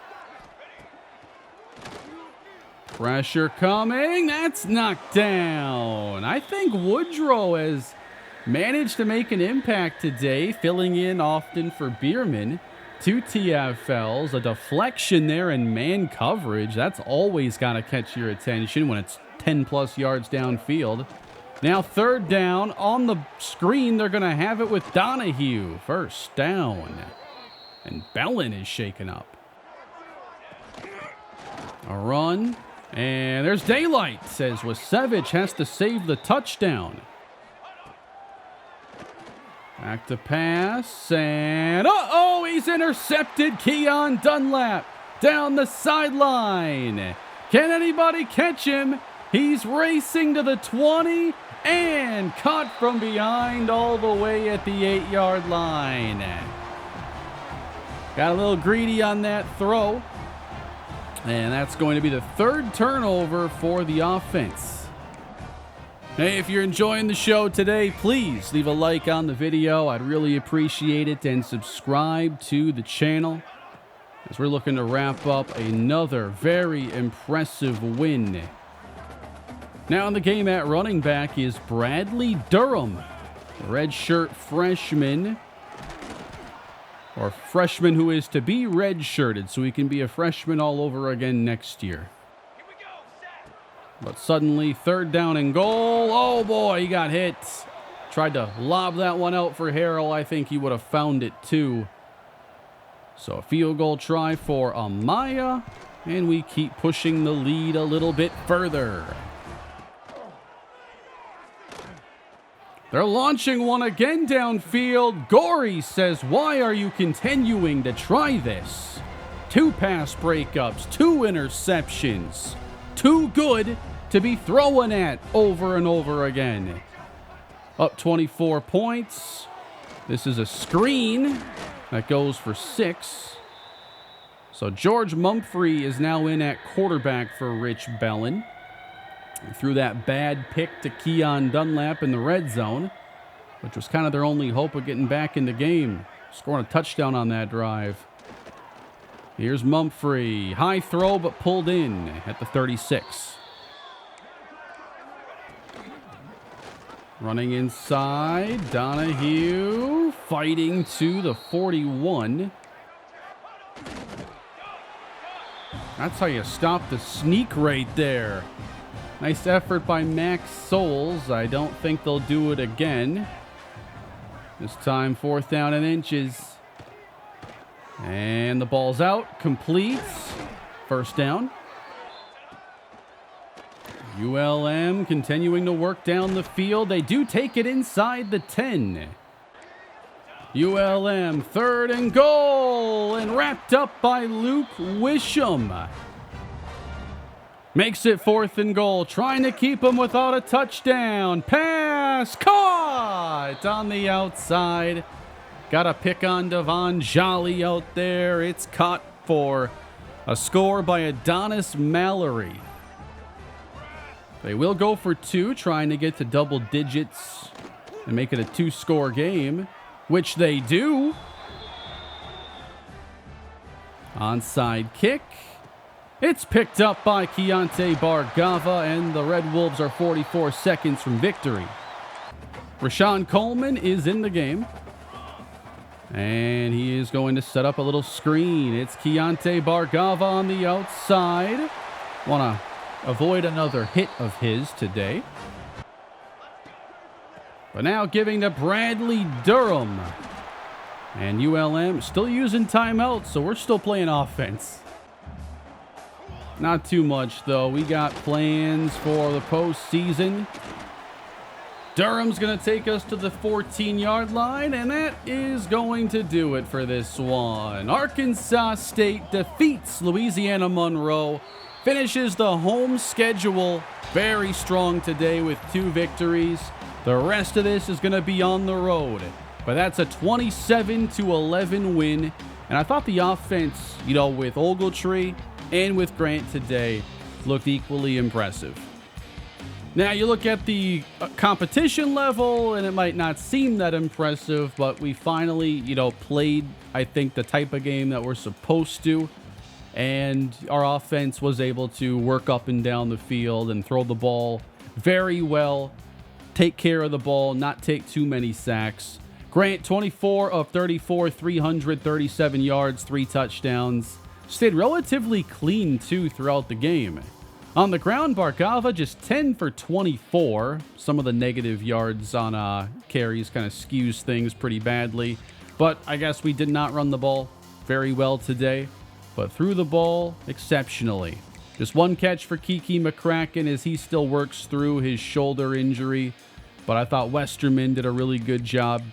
Pressure coming. That's knocked down. I think Woodrow has managed to make an impact today, filling in often for Bierman. 2 TFLs, a deflection there, and man coverage. That's always got to catch your attention when it's 10-plus yards downfield. Now third down on the screen. They're going to have it with Donahue. First down. And Bellin is shaken up. A run. And there's daylight, says Wasevich has to save the touchdown. Back to pass. And he's intercepted. Keon Dunlap down the sideline. Can anybody catch him? He's racing to the 20. And caught from behind all the way at the 8-yard line. Got a little greedy on that throw. And that's going to be the third turnover for the offense. Hey, if you're enjoying the show today, please leave a like on the video. I'd really appreciate it. And subscribe to the channel, as we're looking to wrap up another very impressive win. Now in the game at running back is Bradley Durham, redshirt freshman, or freshman who is to be redshirted, so he can be a freshman all over again next year. But suddenly, third down and goal. Oh boy, he got hit. Tried to lob that one out for Harrell. I think he would have found it too. So a field goal try for Amaya, and we keep pushing the lead a little bit further. They're launching one again downfield. Gorey says, why are you continuing to try this? 2 pass breakups, 2 interceptions. Too good to be throwing at over and over again. Up 24 points. This is a screen that goes for 6. So George Mumphrey is now in at quarterback for Rich Bellin. Threw that bad pick to Keon Dunlap in the red zone, which was kind of their only hope of getting back in the game. Scoring a touchdown on that drive. Here's Mumphrey. High throw, but pulled in at the 36. Running inside. Donahue fighting to the 41. That's how you stop the sneak right there. Nice effort by Max Souls. I don't think they'll do it again. This time, 4th down and inches. And the ball's out. Completes. First down. ULM continuing to work down the field. They do take it inside the 10. ULM 3rd and goal. And wrapped up by Luke Wisham. Makes it 4th and goal. Trying to keep him without a touchdown. Pass caught on the outside. Got a pick on Devon Jolly out there. It's caught for a score by Adonis Mallory. They will go for 2, trying to get to double digits and make it a 2-score game, which they do. Onside kick. It's picked up by Keontae Bargava, and the Red Wolves are 44 seconds from victory. Rashawn Coleman is in the game. And he is going to set up a little screen. It's Keontae Bargava on the outside. Want to avoid another hit of his today. But now giving to Bradley Durham. And ULM still using timeout, so we're still playing offense. Not too much, though. We got plans for the postseason. Durham's going to take us to the 14-yard line, and that is going to do it for this one. Arkansas State defeats Louisiana Monroe, finishes the home schedule very strong today with 2 victories. The rest of this is going to be on the road, but that's a 27-11 win, and I thought the offense, with Ogletree and with Grant today, looked equally impressive. Now, you look at the competition level, and it might not seem that impressive, but we finally, played, I think, the type of game that we're supposed to, and our offense was able to work up and down the field and throw the ball very well, take care of the ball, not take too many sacks. Grant, 24 of 34, 337 yards, 3 touchdowns. Stayed relatively clean, too, throughout the game. On the ground, Bargava just 10 for 24. Some of the negative yards on carries kind of skews things pretty badly. But I guess we did not run the ball very well today, but threw the ball exceptionally. Just 1 catch for Kiki McCracken as he still works through his shoulder injury. But I thought Westerman did a really good job.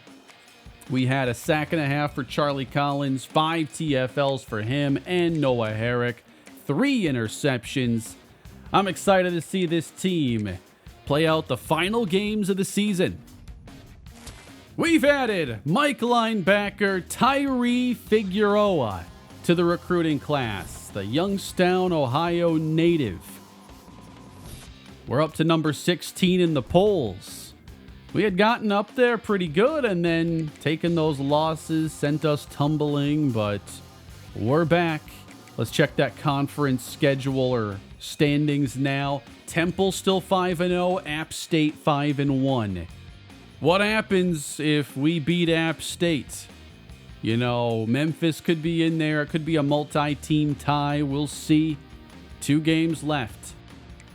We had a sack and a half for Charlie Collins, 5 TFLs for him and Noah Herrick, 3 interceptions. I'm excited to see this team play out the final games of the season. We've added Mike linebacker Tyree Figueroa to the recruiting class, the Youngstown, Ohio native. We're up to number 16 in the polls. We had gotten up there pretty good and then taken those losses sent us tumbling, but we're back. Let's check that conference schedule or standings now. Temple still 5-0, App State 5-1. What happens if we beat App State? Memphis could be in there. It could be a multi-team tie. We'll see. 2 games left.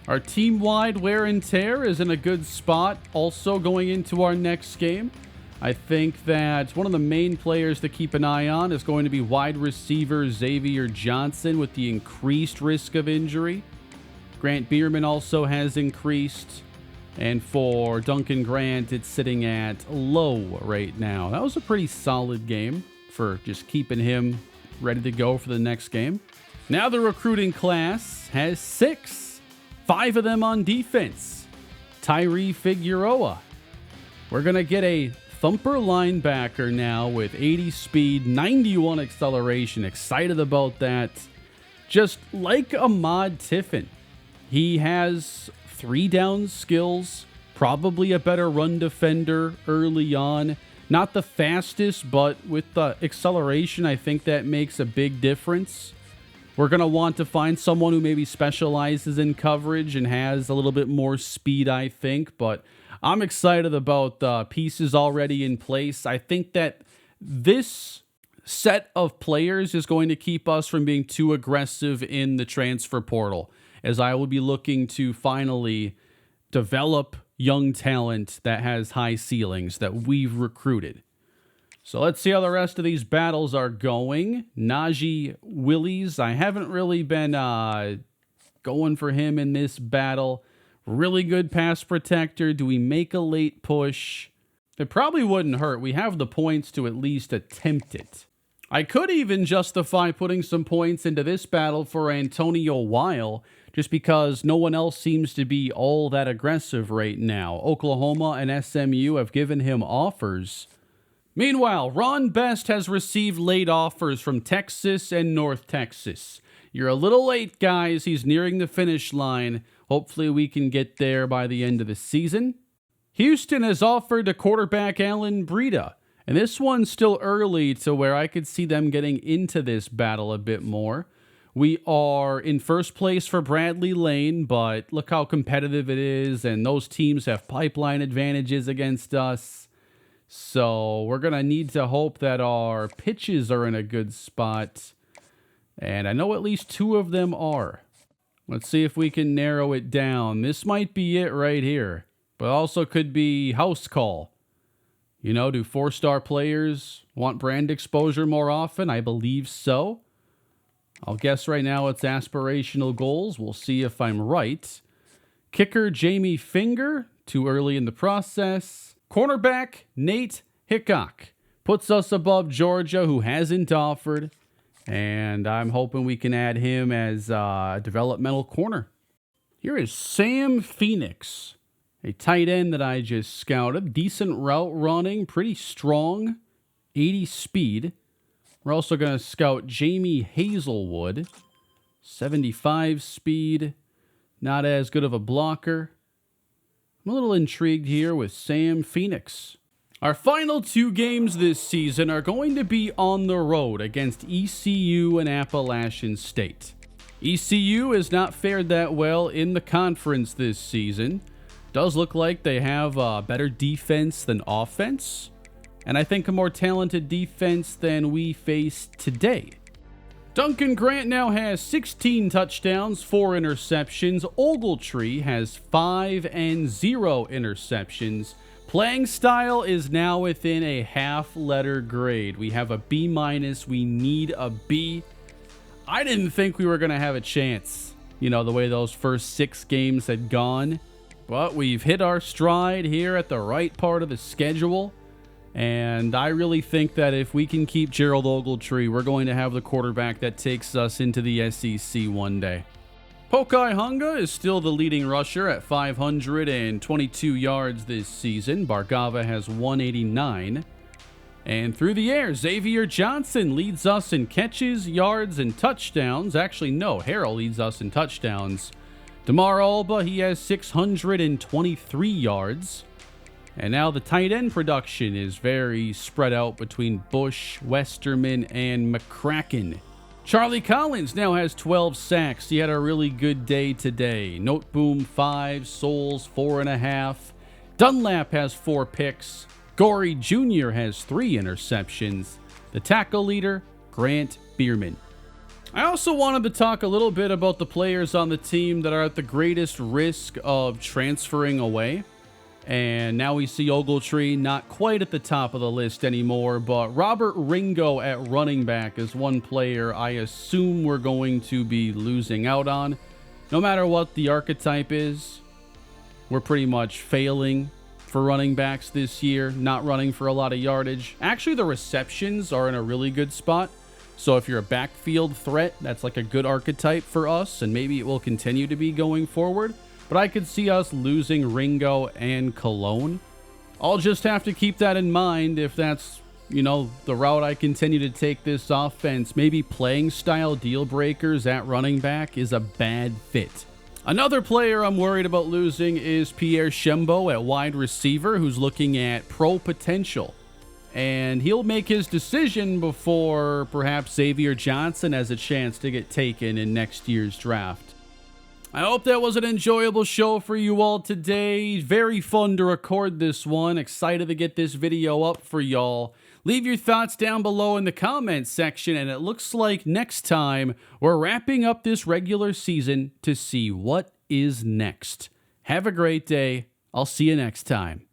Our team-wide wear and tear is in a good spot. Also going into our next game, I think that one of the main players to keep an eye on is going to be wide receiver Xavier Johnson with the increased risk of injury. Grant Bierman also has increased. And for Duncan Grant, it's sitting at low right now. That was a pretty solid game for just keeping him ready to go for the next game. Now the recruiting class has 6. 5 of them on defense. Tyree Figueroa. We're going to get a thumper linebacker now with 80 speed, 91 acceleration. Excited about that. Just like Ahmad Tiffin. He has 3 down skills, probably a better run defender early on. Not the fastest, but with the acceleration, I think that makes a big difference. We're going to want to find someone who maybe specializes in coverage and has a little bit more speed, I think. But I'm excited about the pieces already in place. I think that this set of players is going to keep us from being too aggressive in the transfer portal, as I will be looking to finally develop young talent that has high ceilings that we've recruited. So let's see how the rest of these battles are going. Najee Willies, I haven't really been going for him in this battle. Really good pass protector. Do we make a late push? It probably wouldn't hurt. We have the points to at least attempt it. I could even justify putting some points into this battle for Antonio Weil, just because no one else seems to be all that aggressive right now. Oklahoma and SMU have given him offers. Meanwhile, Ron Best has received late offers from Texas and North Texas. You're a little late, guys. He's nearing the finish line. Hopefully we can get there by the end of the season. Houston has offered to quarterback Alan Breida. And this one's still early to where I could see them getting into this battle a bit more. We are in first place for Bradley Lane, but look how competitive it is, and those teams have pipeline advantages against us. So we're going to need to hope that our pitches are in a good spot. And I know at least 2 of them are. Let's see if we can narrow it down. This might be it right here, but also could be house call. You know, do 4-star players want brand exposure more often? I believe so. I'll guess right now it's aspirational goals. We'll see if I'm right. Kicker Jamie Finger, too early in the process. Cornerback Nate Hickok puts us above Georgia, who hasn't offered. And I'm hoping we can add him as a developmental corner. Here is Sam Phoenix, a tight end that I just scouted. Decent route running, pretty strong, 80 speed. We're also going to scout Jamie Hazelwood, 75 speed, not as good of a blocker. I'm a little intrigued here with Sam Phoenix. Our final 2 games this season are going to be on the road against ECU and Appalachian State. ECU has not fared that well in the conference this season. Does look like they have better defense than offense, and I think a more talented defense than we face today. Duncan Grant now has 16 touchdowns, 4 interceptions. Ogletree has 5 and 0 interceptions. Playing style is now within a half-letter grade. We have a B-. We need a B. I didn't think we were going to have a chance, you know, the way those first 6 games had gone. But we've hit our stride here at the right part of the schedule. And I really think that if we can keep Gerald Ogletree, we're going to have the quarterback that takes us into the SEC one day. Pokai Hunga is still the leading rusher at 522 yards this season. Bargava has 189. And through the air, Xavier Johnson leads us in catches, yards, and touchdowns. Actually, no, Harrell leads us in touchdowns. DeMar Alba, he has 623 yards. And now the tight end production is very spread out between Bush, Westerman, and McCracken. Charlie Collins now has 12 sacks. He had a really good day today. Noteboom 5, Souls 4.5. Dunlap has 4 picks. Gorey Jr. has 3 interceptions. The tackle leader, Grant Bierman. I also wanted to talk a little bit about the players on the team that are at the greatest risk of transferring away. And now we see Ogletree not quite at the top of the list anymore, but Robert Ringo at running back is one player I assume we're going to be losing out on. No matter what the archetype is, we're pretty much failing for running backs this year, not running for a lot of yardage. Actually, the receptions are in a really good spot. So if you're a backfield threat, that's like a good archetype for us, and maybe it will continue to be going forward. But I could see us losing Ringo and Cologne. I'll just have to keep that in mind if that's, you know, the route I continue to take this offense. Maybe playing style deal breakers at running back is a bad fit. Another player I'm worried about losing is Pierre Shembo at wide receiver, who's looking at pro potential. And he'll make his decision before perhaps Xavier Johnson has a chance to get taken in next year's draft. I hope that was an enjoyable show for you all today. Very fun to record this one. Excited to get this video up for y'all. Leave your thoughts down below in the comments section, and it looks like next time we're wrapping up this regular season to see what is next. Have a great day. I'll see you next time.